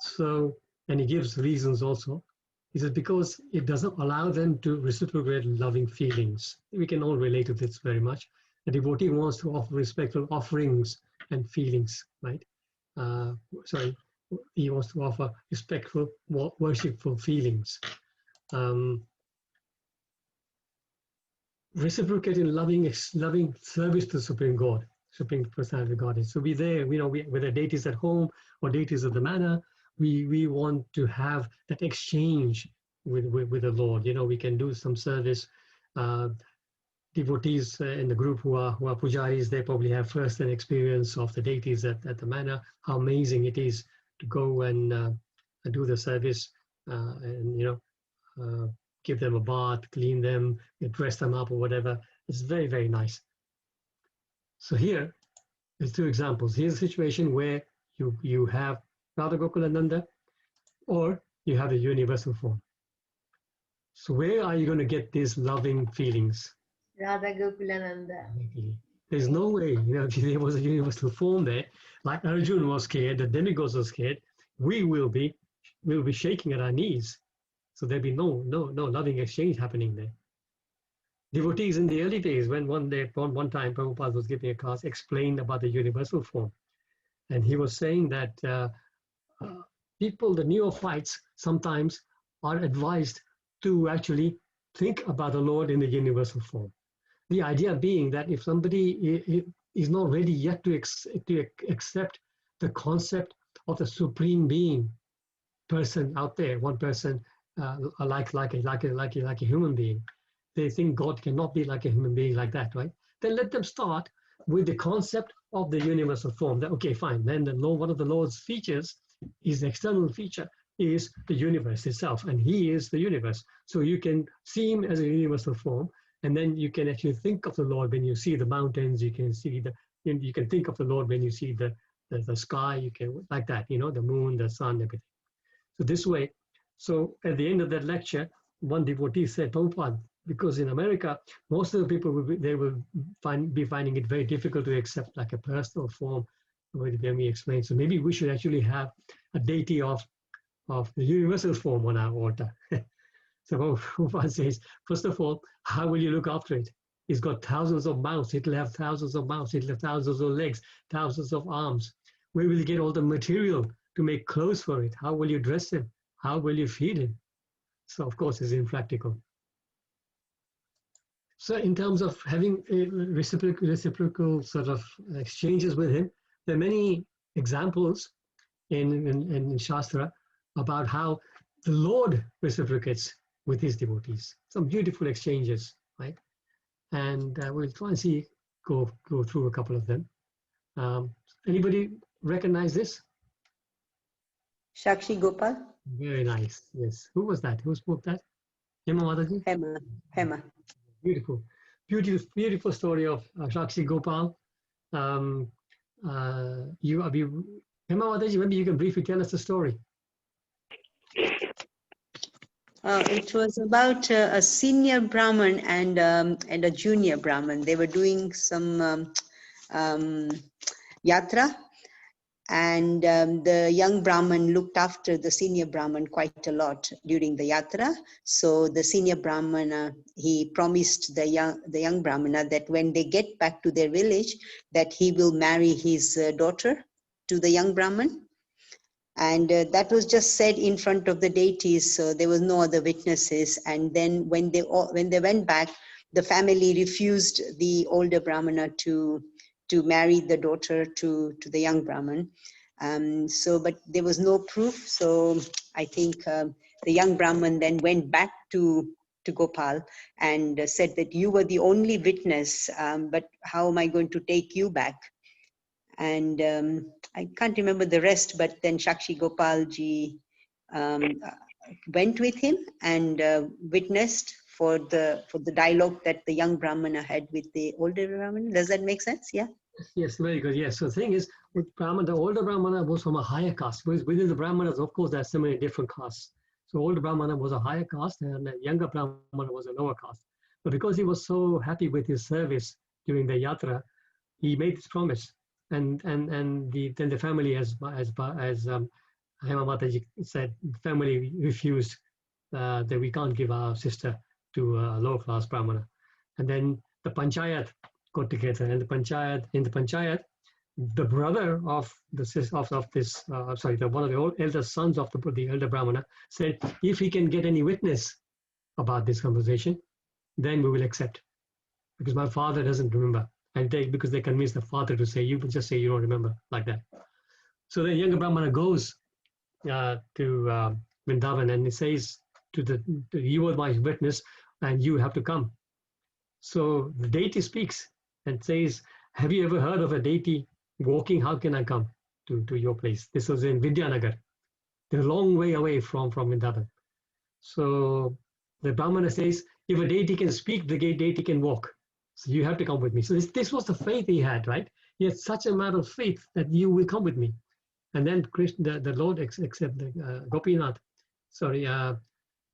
So, and he gives reasons also. He says because it doesn't allow them to reciprocate loving feelings. We can all relate to this very much. A devotee wants to offer respectful offerings and feelings, right? He wants to offer respectful, worshipful feelings. Reciprocating loving service to Supreme God, Supreme Personality of Godhead. So we there, whether deities at home or deities of the manor, we want to have that exchange with the Lord. We can do some service. Devotees in the group who are pujaris, they probably have first-hand experience of the deities at the manor, how amazing it is to go and do the service and give them a bath, clean them, dress them up or whatever. It's very, very nice. So there's 2 examples. Here's a situation where you have Radha Gokulananda or you have the universal form. So where are you going to get these loving feelings? Radha Gokulananda. There's no way, if there was a universal form there, like Arjun was scared, the demigods were scared, we'll be shaking at our knees. So there'll be no loving exchange happening there. Devotees in the early days, when one time Prabhupada was giving a class, explained about the universal form. And he was saying that people, the neophytes, sometimes are advised to actually think about the Lord in the universal form. The idea being that if somebody is not ready yet to accept the concept of the supreme being person out there, one person like a human being, they think God cannot be like a human being like that, right? Then let them start with the concept of the universal form. That, okay, fine. Then one of the Lord's features, his external feature, is the universe itself, and he is the universe. So you can see him as a universal form, and then you can actually think of the Lord when you see the mountains. You can see you can think of the Lord when you see the sky. You can, like that, the moon, the sun, everything. So this way. So at the end of that lecture, one devotee said, Prabhupada, because in America, most of the people will be finding it very difficult to accept like a personal form when we explain. So maybe we should actually have a deity of the universal form on our altar. So Prabhupada says, first of all, how will you look after it? It's got thousands of mouths. It'll have thousands of mouths. It'll have thousands of legs, thousands of arms. Where will you get all the material to make clothes for it? How will you dress it? How will you feed it? So of course, it's impractical. So in terms of having reciprocal sort of exchanges with him, there are many examples in Shastra about how the Lord reciprocates with his devotees. Some beautiful exchanges, right? And we'll try and go through a couple of them. Anybody recognize this? Shakshi Gopal? Very nice, yes. Who was that? Who spoke that? Hema Mataji? Hema. Beautiful story of Shakshi Gopal. Hema Mataji, maybe you can briefly tell us the story. It was about a senior Brahmin and a junior Brahmin. They were doing some yatra, and the young Brahmin looked after the senior Brahmin quite a lot during the yatra. So the senior Brahmana, he promised the young Brahmana that when they get back to their village, that he will marry his daughter to the young Brahmin. And that was just said in front of the deities, so there was no other witnesses. And then when they went back, the family refused the older Brahmana to marry the daughter to the young Brahmin. But there was no proof. So I think the young Brahmin then went back to Gopal and said that you were the only witness, but how am I going to take you back? And I can't remember the rest, but then Shakshi Gopalji went with him and witnessed for the dialogue that the young Brahmana had with the older Brahmana. Does that make sense? Yeah. Yes, very good. Yes. So the thing is, with Brahmana, the older Brahmana was from a higher caste. Within the Brahmanas, of course, there are so many different castes. So older Brahmana was a higher caste, and the younger Brahmana was a lower caste. But because he was so happy with his service during the yatra, he made this promise. And then the family, as Hema Mataji said, family refused that we can't give our sister to a lower class Brahmana. And then the panchayat got together, and in the panchayat, the brother of one of the elder sons of the elder Brahmana said, if he can get any witness about this conversation, then we will accept, because my father doesn't remember. And because they convinced the father to say, you can just say you don't remember, like that. So the younger Brahmana goes to Vrindavan, and he says you are my witness and you have to come. So the deity speaks and says, have you ever heard of a deity walking? How can I come to your place? This was in Vidyanagar. They're a long way away from Vrindavan. So the Brahmana says, if a deity can speak, the deity can walk. So you have to come with me. So this was the faith he had, right? He had such a amount of faith that you will come with me. And then Krishna, the Lord accept the Gopinath, sorry,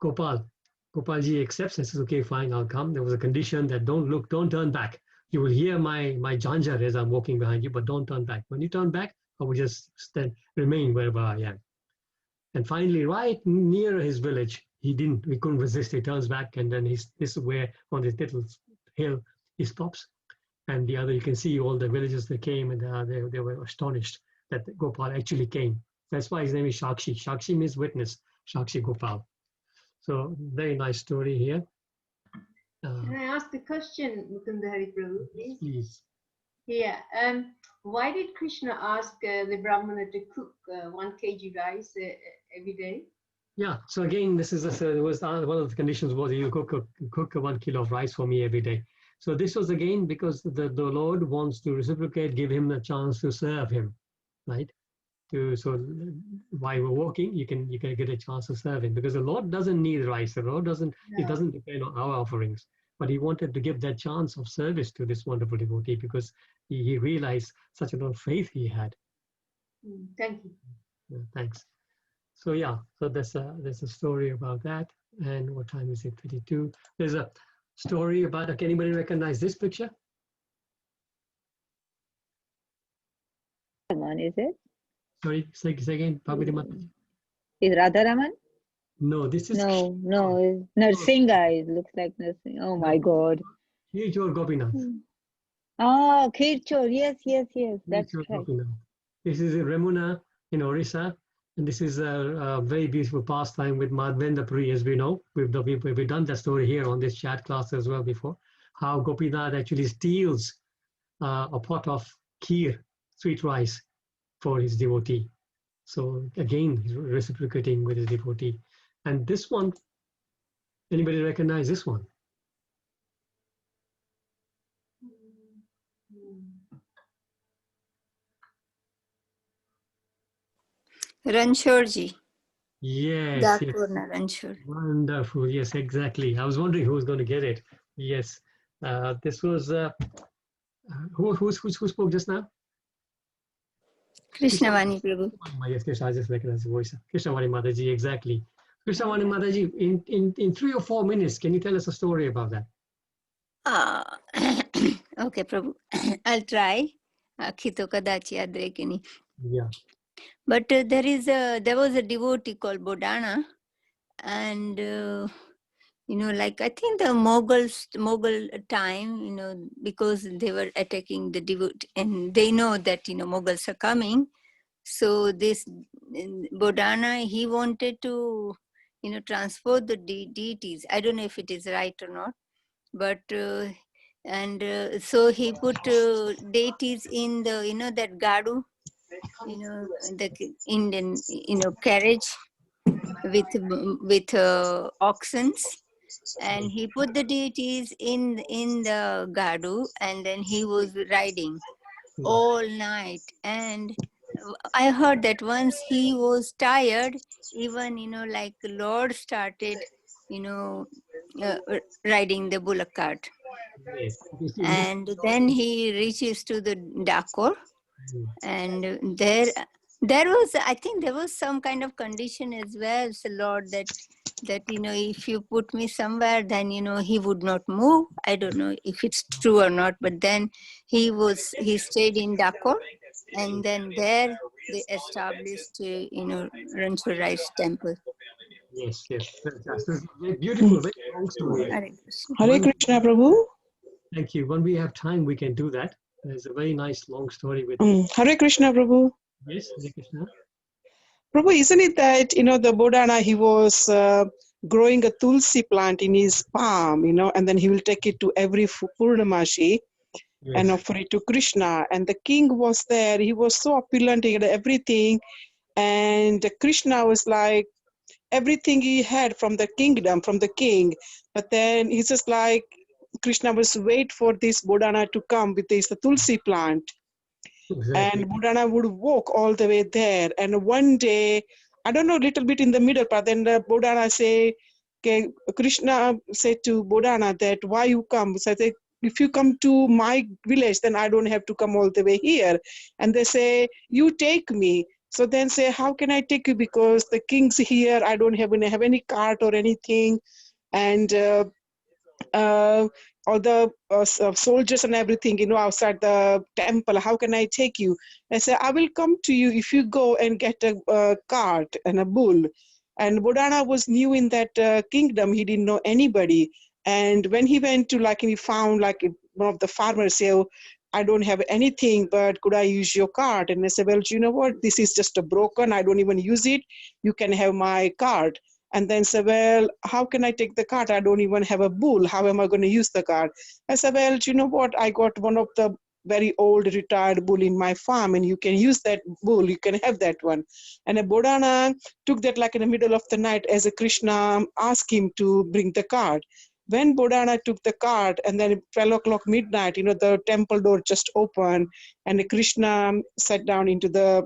Gopalji accepts and says, okay, fine, I'll come. There was a condition that don't turn back. You will hear my janjar as I'm walking behind you, but don't turn back. When you turn back, I will just remain wherever I am. And finally, right near his village, he couldn't resist. He turns back, and then this is where on this little hill he stops. And the other, you can see all the villagers that came, and they were astonished that Gopal actually came. That's why his name is Shakshi. Shakshi means witness. Shakshi Gopal. So very nice story here. Can I ask a question, Mukunda Hari Prabhu, please? Please. Yeah. Why did Krishna ask the Brahmana to cook 1 kg rice every day? Yeah. So again, this is one of the conditions was you cook 1 kilo of rice for me every day. So this was again because the Lord wants to reciprocate, give him a chance to serve him, right? So while we're walking, you can get a chance to serve him, because the Lord doesn't need rice. The Lord doesn't. No. It doesn't depend on our offerings. But he wanted to give that chance of service to this wonderful devotee, because he realized such a lot of faith he had. Thank you. Yeah, thanks. So yeah, so there's a story about that. And what time is it? 22. There's a story about. Can anybody recognize this picture? Raman, is it? Sorry, say again. Is Radharaman? No, this is. No, it's Narsinga. It looks like Narsinga. Oh my God. Kirchor Gopinath. Oh, Kirchor. Yes. That's right. Gopinath. This is Remuna in Orissa, and this is a very beautiful pastime with Madhvendra Puri, as we know. We've done that story here on this chat class as well before. How Gopinath actually steals a pot of kheer, sweet rice, for his devotee. So again, he's reciprocating with his devotee. And this one, anybody recognize this one? Ranchorji. Yes. Ranchor. Wonderful. Yes, exactly. I was wondering who was going to get it. Yes. This was who spoke just now? Krishnavani Prabhu. Yes, Krishna, I just recognize the voice. Krishnavani Mataji, exactly. Krishnavani Mataji, in 3 or 4 minutes, can you tell us a story about that? Okay, Prabhu. I'll try. Khito kadachi adrekini. Yeah. But there was a devotee called Bodhana, and like I think the Mughal time, because they were attacking the devotee, and they know that Mughals are coming. So this Bodhana, he wanted to transport the deities. I don't know if it is right or not, but so he put deities in the that gadu, the Indian carriage with oxens, and he put the deities in the gadu, and then he was riding all night. And I heard that once he was tired, even like the Lord started riding the bullock cart. Yes. And then he reaches to the Dakor, and there was, I think there was some kind of condition as well, so Lord, that if you put me somewhere, then he would not move. I don't know if it's true or not, but then he stayed in Dakor, and then there they established Ranchor Rice temple. Yes. Very beautiful, very long story. Hare Krishna, Prabhu. Thank you. When we have time, we can do that. There's a very nice long story with Hare Krishna, Prabhu. Yes, Hare Krishna. Prabhu, isn't it that, the Bodhana, he was growing a tulsi plant in his palm, and then he will take it to every Purnamashi and offer it to Krishna. And the king was there. He was so opulent, he had everything. And Krishna was like, everything he had from the kingdom, from the king. But then he's just like, Krishna was wait for this Bodhana to come with this tulsi plant. Exactly. And Bodhana would walk all the way there. And one day, I don't know, a little bit in the middle, but then the Bodhana Krishna said to Bodhana that, why you come? So I said, if you come to my village, then I don't have to come all the way here. And they say, you take me. So then say, how can I take you? Because the king's here. I don't have any cart or anything. And all the soldiers and everything, outside the temple. How can I take you? I say, I will come to you if you go and get a cart and a bull. And Bodhana was new in that kingdom. He didn't know anybody. And when he went to, he found one of the farmers say, oh, I don't have anything, but could I use your cart? And I said, well, you know what? This is just a broken. I don't even use it. You can have my cart. And then say, well, how can I take the cart? I don't even have a bull. How am I going to use the cart? I said, well, you know what? I got one of the very old retired bull in my farm, and you can use that bull. You can have that one. And a Bodhana took that in the middle of the night as a Krishna asked him to bring the cart. When Bodhana took the cart, and then 12 o'clock midnight, the temple door just opened, and Krishna sat down into the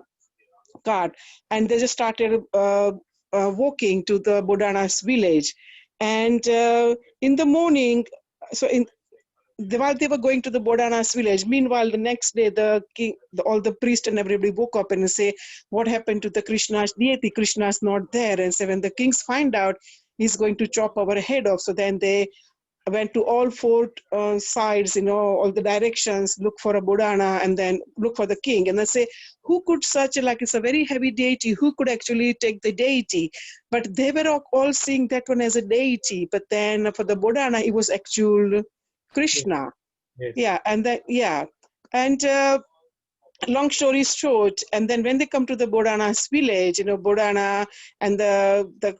cart, and they just started walking to the Bodhana's village. And in the morning, while they were going to the Bodhana's village, meanwhile, the next day, the king, all the priests and everybody woke up and say, what happened to the Krishna's deity? Krishna's not there. And so when the kings find out, he's going to chop our head off. So then they went to all four sides, all the directions, look for a Bodhana, and then look for the king. And they say, who could it's a very heavy deity, who could actually take the deity? But they were all seeing that one as a deity. But then for the Bodhana, it was actual Krishna. Yes. Yeah, and that, yeah. And long story short, and then when they come to the Bodhana's village, Bodhana and the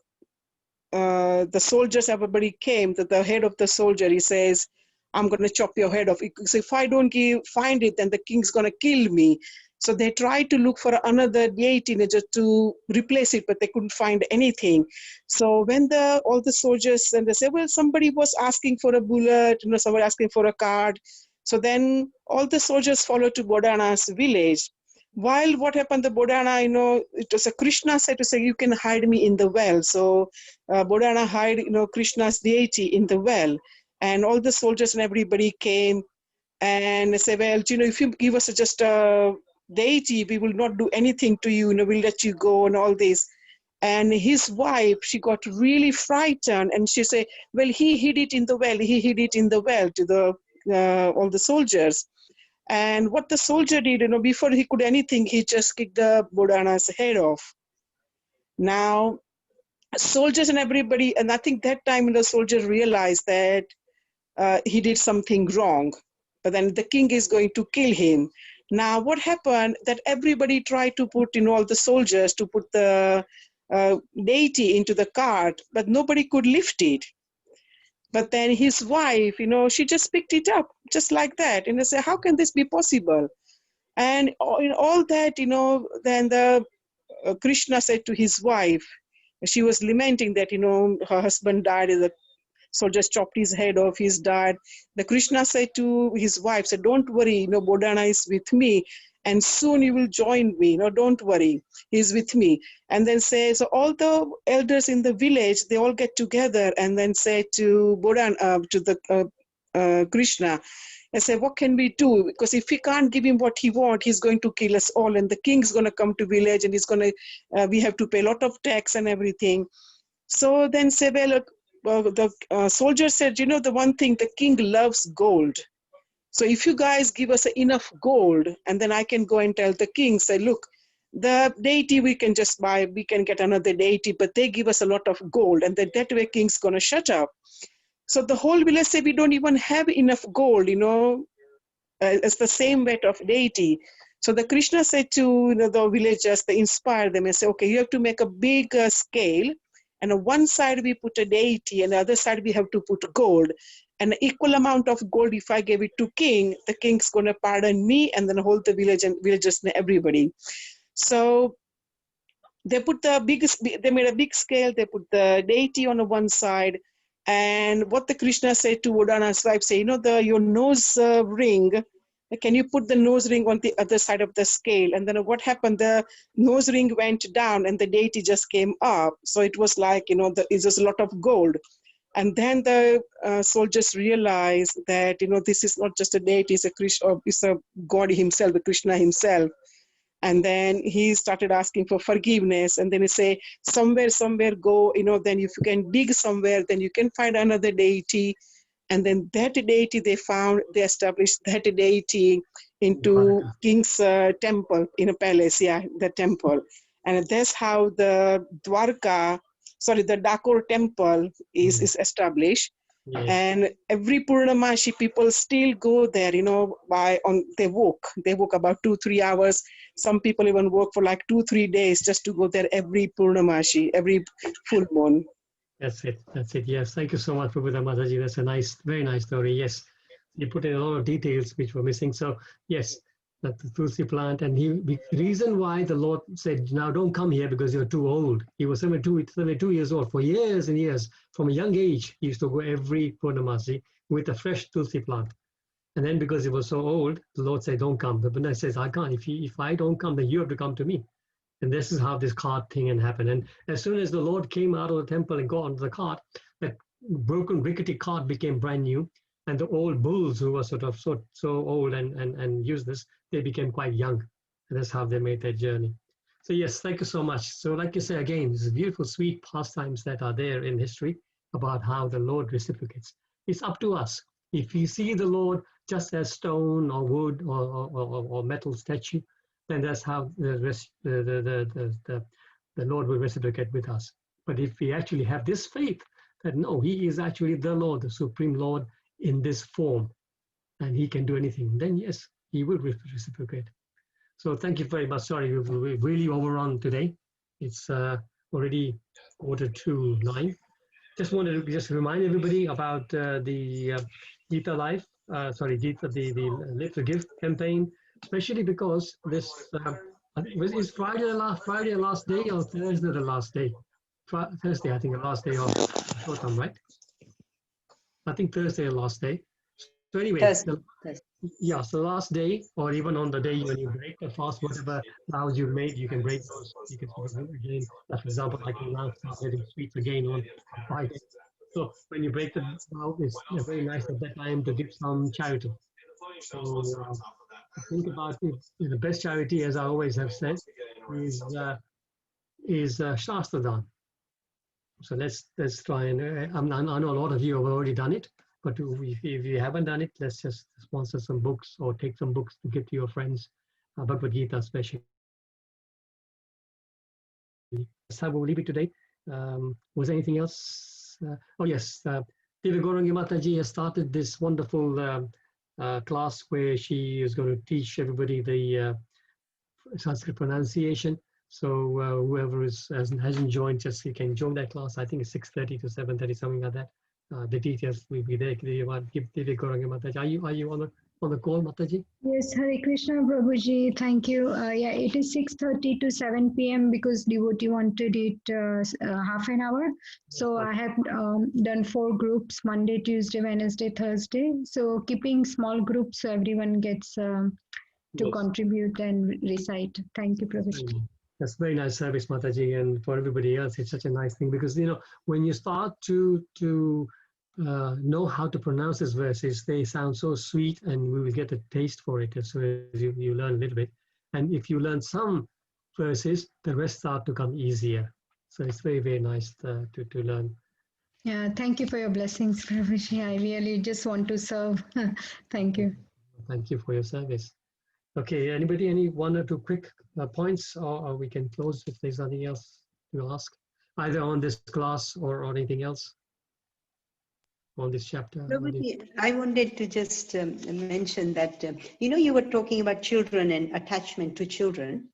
soldiers, everybody came, to the head of the soldier, he says, I'm going to chop your head off. Because if I don't find it, then the king's going to kill me. So they tried to look for another deity just to replace it, but they couldn't find anything. So when all the soldiers, and they said, well, somebody was asking for a bullet, somebody asking for a card. So then all the soldiers followed to Bodhana's village. While what happened, the Bodhana, it was a Krishna said to say, you can hide me in the well. So Bodhana hide, Krishna's deity in the well. And all the soldiers and everybody came and say, well, if you give us just a deity, we will not do anything to you, we'll let you go and all this. And his wife, she got really frightened, and she said, well, he hid it in the well. He hid it in the well to the all the soldiers. And what the soldier did, before he could anything, he just kicked the Bodhana's head off. Now, soldiers and everybody, and I think that time the soldier realized that he did something wrong, but then the king is going to kill him. Now, what happened, that everybody tried to put, all the soldiers to put the deity into the cart, but nobody could lift it. But then his wife, she just picked it up just like that. And I said, how can this be possible? And in all that, then the Krishna said to his wife, she was lamenting that, her husband died, the soldiers chopped his head off, he's died. The Krishna said to his wife, said, don't worry, Bodhana is with me, and soon you will join me. Don't worry, he's with me. And then say, so all the elders in the village, they all get together and then say to Bodhana, to the Krishna, and say, what can we do? Because if we can't give him what he wants, he's going to kill us all, and the king's going to come to village, and he's going to, we have to pay a lot of tax and everything. So then say, well, the soldier said, the one thing, the king loves gold. So if you guys give us enough gold, and then I can go and tell the king, say, look, the deity we can just buy, we can get another deity, but they give us a lot of gold, and then that way king's going to shut up. So the whole village said, we don't even have enough gold, it's the same weight of deity. So the Krishna said to the villagers, they inspired them and say, okay, you have to make a big scale, and on one side we put a deity, and the other side we have to put gold. And an equal amount of gold, if I gave it to king, the king's going to pardon me, and then hold the village and villagers and everybody. So they they made a big scale, they put the deity on the one side. And what the Krishna said to Bodhana's wife, say, your nose ring, can you put the nose ring on the other side of the scale? And then what happened? The nose ring went down and the deity just came up. So it was like, it's just a lot of gold. And then the soldiers realized that, this is not just a deity, it's a God himself, the Krishna himself. And then he started asking for forgiveness. And then he say, somewhere go, then if you can dig somewhere, then you can find another deity. And then that deity they established that deity into king's temple, in a palace, the temple. And that's how the Dakor temple is established. Yes. And every Purnamashi people still go there, they walk about 2-3 hours. Some people even work for like 2-3 days just to go there every Purnamashi, every full moon. That's it. Yes. Thank you so much, Prabhupada Mataji. That's a very nice story. Yes. You put in a lot of details which were missing. So yes, that the Tulsi plant, and the reason why the Lord said, now don't come here because you're too old. He was 72 years old. For years and years, from a young age, he used to go every Purnamasi with a fresh Tulsi plant. And then because he was so old, the Lord said, don't come. The Buddha says, I can't. If I don't come, then you have to come to me. And this is how this cart thing happened. And as soon as the Lord came out of the temple and got onto the cart, that broken, rickety cart became brand new. And the old bulls who were sort of so old and useless, they became quite young. And that's how they made their journey. So yes, thank you so much. So like you say, again, these beautiful, sweet pastimes that are there in history about how the Lord reciprocates. It's up to us. If you see the Lord just as stone or wood or metal statue, then that's how the Lord will reciprocate with us. But if we actually have this faith that no, he is actually the Lord, the Supreme Lord in this form, and he can do anything, then yes, he will reciprocate. So thank you very much. Sorry, we've really overrun today. It's already 8:45. Just wanted to remind everybody about the Gita Life, the Little Gift campaign, especially because this is Friday the last day or Thursday the last day? Thursday, I think, the last day of Shotam, right? I think Thursday the last day. So anyway, the last day, or even on the day when you break the fast, whatever vows you've made, you can break those. You can again. For example, like you now start getting sweets again on Friday. So when you break the vow, it's very nice at that time to give some charity. So think about it. The best charity, as I always have said, is Shastradan. So let's try and I know a lot of you have already done it, but if you haven't done it, let's just sponsor some books or take some books to give to your friends, Bhagavad Gita especially. That's how we'll leave it today. Was there anything else? Oh yes, Devi Gaurangi Mataji has started this wonderful class where she is going to teach everybody the Sanskrit pronunciation. So whoever hasn't joined, just you can join that class. I think it's 6:30 to 7:30, something like that. The details will be there. Give Devi Gaurangi Mataji. Are you on the call, Mataji? Yes, Hare Krishna, Prabhuji. Thank you. Yeah, it is 6:30 to 7 p.m. because devotee wanted it half an hour. So I have done 4 groups: Monday, Tuesday, Wednesday, Thursday. So keeping small groups so everyone gets to contribute and recite. Thank you, Prabhuji. That's very nice service, Mataji, and for everybody else, it's such a nice thing because when you start to know how to pronounce these verses, they sound so sweet, and we will get a taste for it as soon as you learn a little bit. And if you learn some verses, the rest start to come easier. So it's very, very nice to learn. Yeah, thank you for your blessings, Prabhuji. I really just want to serve. Thank you. Thank you for your service. Okay, anybody, any 1 or 2 quick points, or we can close if there's nothing else to ask, either on this class or on anything else on this chapter. I wanted to just mention that, you were talking about children and attachment to children,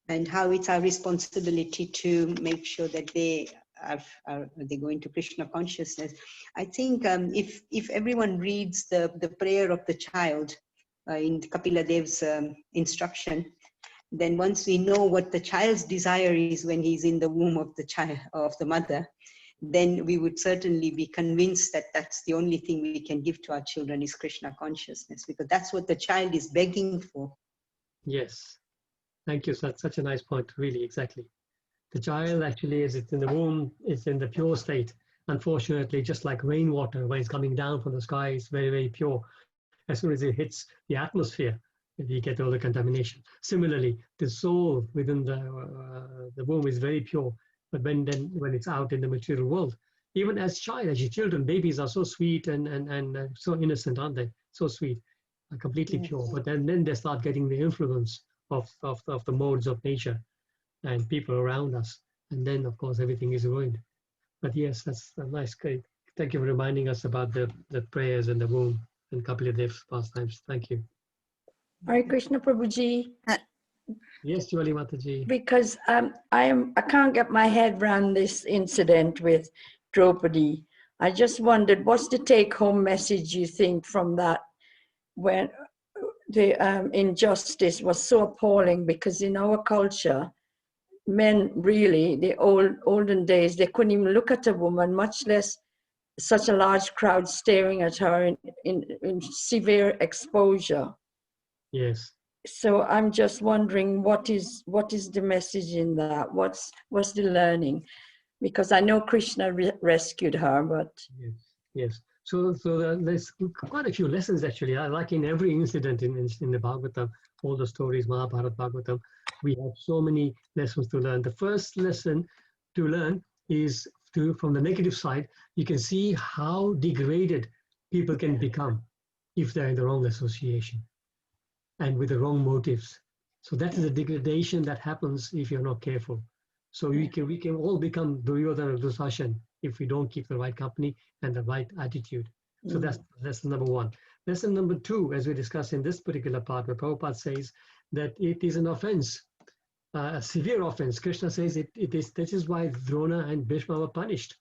and how it's our responsibility to make sure that they go into Krishna consciousness. I think if everyone reads the prayer of the child in Kapila Dev's instruction, then once we know what the child's desire is when he's in the womb of the mother, then we would certainly be convinced that that's the only thing we can give to our children is Krishna consciousness, because that's what the child is begging for. Yes, thank you. Such a nice point, really, exactly. The child actually, as it's in the womb, is in the pure state. Unfortunately, just like rainwater, when it's coming down from the sky, it's very, very pure. As soon as it hits the atmosphere, You get all the contamination. Similarly, the soul within the womb is very pure, but when it's out in the material world, even as children, babies are so sweet and so innocent, aren't they? So sweet, completely pure. But then they start getting the influence of the modes of nature and people around us, and then of course everything is ruined. But yes, that's a nice. Great. Thank you for reminding us about the prayers and the womb and Kapila Dev's pastimes. Thank you. Hare Krishna Prabhuji. Yes, Joli Mataji. Because I can't get my head around this incident with Draupadi. I just wondered, what's the take-home message you think from that, when the injustice was so appalling? Because in our culture, men really, the olden days, they couldn't even look at a woman, much less such a large crowd staring at her in severe exposure. Yes. So I'm just wondering, what is the message in that? What's the learning? Because I know Krishna rescued her, but yes. So there's quite a few lessons actually. Like in every incident in the Bhagavatam, all the stories, Mahabharata, Bhagavatam, we have so many lessons to learn. The first lesson to learn is from the negative side. You can see how degraded people can become if they're in the wrong association and with the wrong motives. So that is a degradation that happens if you're not careful. So we can all become Duryodhana and Dusashan if we don't keep the right company and the right attitude. So that's lesson number one. Lesson number two, as we discuss in this particular part, where Prabhupada says that it is an offense, a severe offense. Krishna says this is why Drona and Bhishma were punished,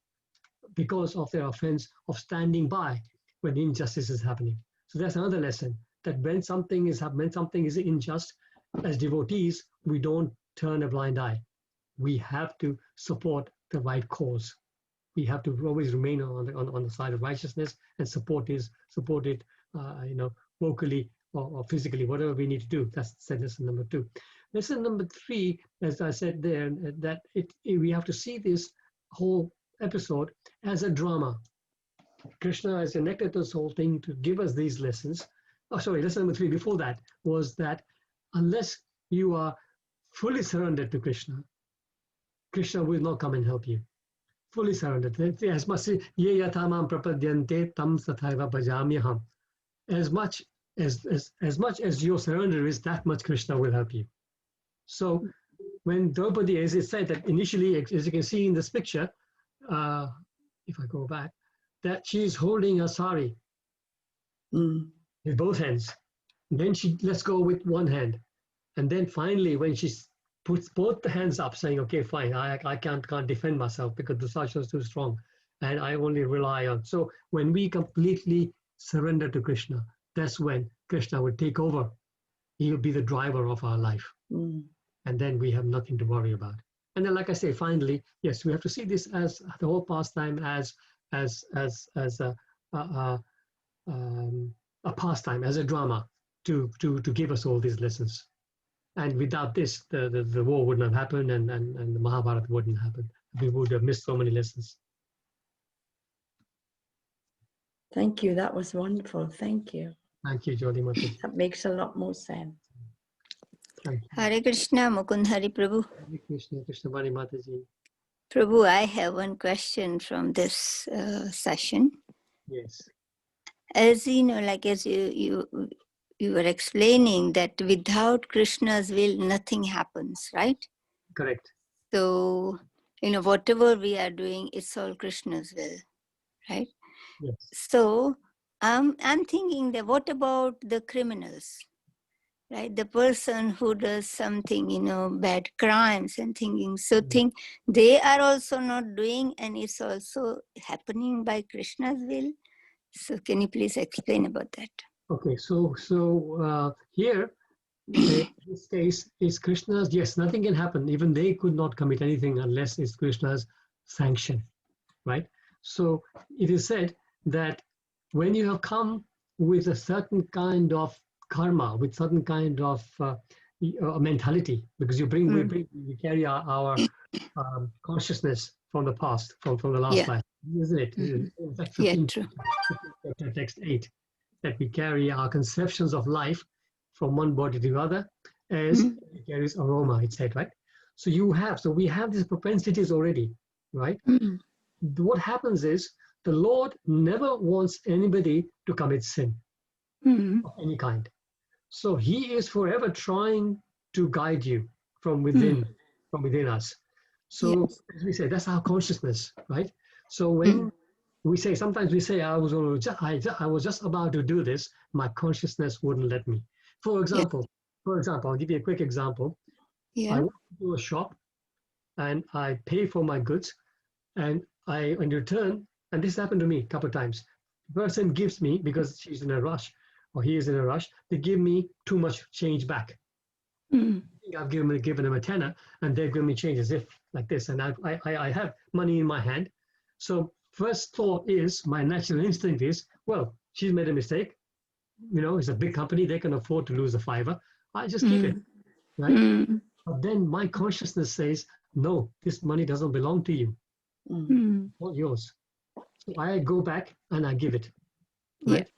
because of their offense of standing by when injustice is happening. So that's another lesson, that when something is unjust, as devotees, we don't turn a blind eye. We have to support the right cause. We have to always remain on the side of righteousness and support it, vocally or physically, whatever we need to do. That's lesson number two. Lesson number three, as I said there, that we have to see this whole episode as a drama. Krishna has enacted this whole thing to give us these lessons. Oh, sorry, lesson number three before that was that unless you are fully surrendered to Krishna, Krishna will not come and help you. Fully surrendered. As much as your surrender is, that much Krishna will help you. So when Draupadi, as it said, that initially, as you can see in this picture, if I go back, that she's holding a sari with both hands. Then she lets go with one hand. And then finally, when she puts both the hands up, saying, okay, fine, I can't defend myself because the Dusasana is too strong and I only rely on. So when we completely surrender to Krishna, that's when Krishna will take over. He will be the driver of our life. And then we have nothing to worry about. And then, like I say, finally, yes, we have to see this as the whole pastime as a pastime, as a drama to give us all these lessons. And without this, the war wouldn't have happened, and the Mahabharata wouldn't happen. We would have missed so many lessons. thank you. That was wonderful. Thank you. Thank you, Jodi Mataji. That makes a lot more sense. Thank you. Hare Krishna, Mukunda Hari Prabhu. Hare Krishna, Krishna Bani Mataji. Prabhu, I have one question from this session. Yes. As you know, like as you were explaining that without Krishna's will, nothing happens, right? Correct. So, whatever we are doing, it's all Krishna's will, right? Yes. So, I'm thinking that what about the criminals, right? The person who does something, bad crimes and thinking, they are also not doing, and it's also happening by Krishna's will. So can you please explain about that? Okay, so here, in this case, is Krishna's, yes, nothing can happen. Even they could not commit anything unless it's Krishna's sanction, right? So it is said that when you have come with a certain kind of karma, with certain kind of mentality, because we carry our consciousness from the past, from the last life, isn't it? In fact, 15, true. Text 8, that we carry our conceptions of life from one body to the other as it carries aroma, it said, right? So we have these propensities already, right? What happens is the Lord never wants anybody to commit sin of any kind. So he is forever trying to guide you from within us. So as we say, that's our consciousness, right? So when sometimes we say, I was just about to do this, my consciousnness wouldn't let me. For example, I'll give you a quick example. I walk into a shop and I pay for my goods, and in return, and this happened to me a couple of times, the person gives me, because she's in a rush or he is in a rush, they give me too much change back. I've given them a tenner, and they've given me change as if like this, and I have money in my hand. So first thought is, my natural instinct is, well, she's made a mistake. You know, it's a big company, they can afford to lose a $5. I just keep it, right? But then my consciousness says, no, this money doesn't belong to you. Not yours. So I go back and I give it, right?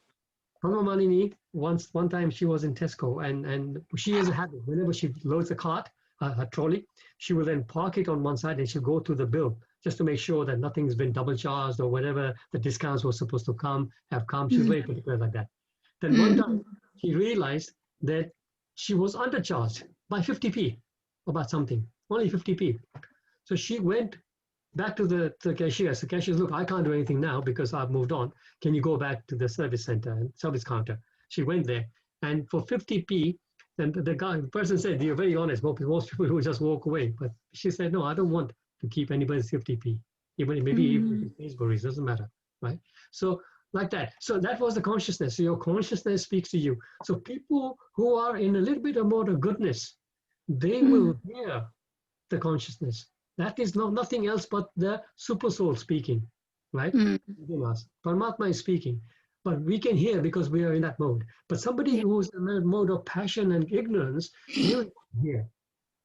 Mama Malini, one time she was in Tesco, and she has a habit, whenever she loads a cart, her trolley, she will then park it on one side and she'll go through the bill just to make sure that nothing's been double charged or whatever the discounts were supposed to have come. She's very particular like that. Then one time she realized that she was undercharged by 50p about something, only 50p. So she went back to the cashier. So cashier, look, I can't do anything now because I've moved on. Can you go back to the service center and service counter? She went there, and for 50p, then the person said, you're very honest, most people will just walk away. But she said, no, I don't want to keep anybody's 50p, even if it's Sainsbury's, doesn't matter, right? So like that. So that was the consciousness. So your consciousness speaks to you. So people who are in a little bit of more of goodness, they will hear the consciousness. That is nothing else but the super soul speaking, right? Within us. Paramatma is speaking, but we can hear because we are in that mode. But somebody who's in a mode of passion and ignorance, they will not hear.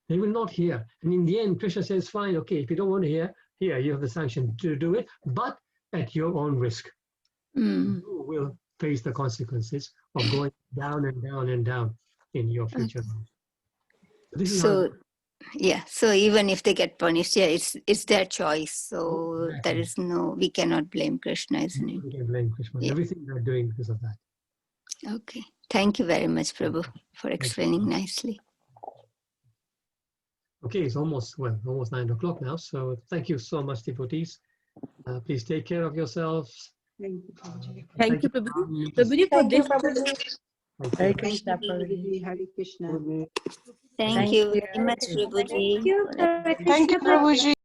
They will not hear. And in the end, Krishna says, fine, okay, if you don't want to hear, here, you have the sanction to do it, but at your own risk. You will face the consequences of going down and down and down in your future. This is how. Yeah, so even if they get punished, it's their choice. So there is we cannot blame Krishna, isn't it? We can blame Krishna. Everything they're doing because of that. Okay. Thank you very much, Prabhu, for explaining nicely. Okay, it's almost 9 o'clock now. So thank you so much, devotees. Please take care of yourselves. Thank you, Prabhu. Prabhuji, for this. Hare Krishna, Prabhuji. Hare Krishna. Thank you very much, Prabhuji. Thank you, Prabhuji.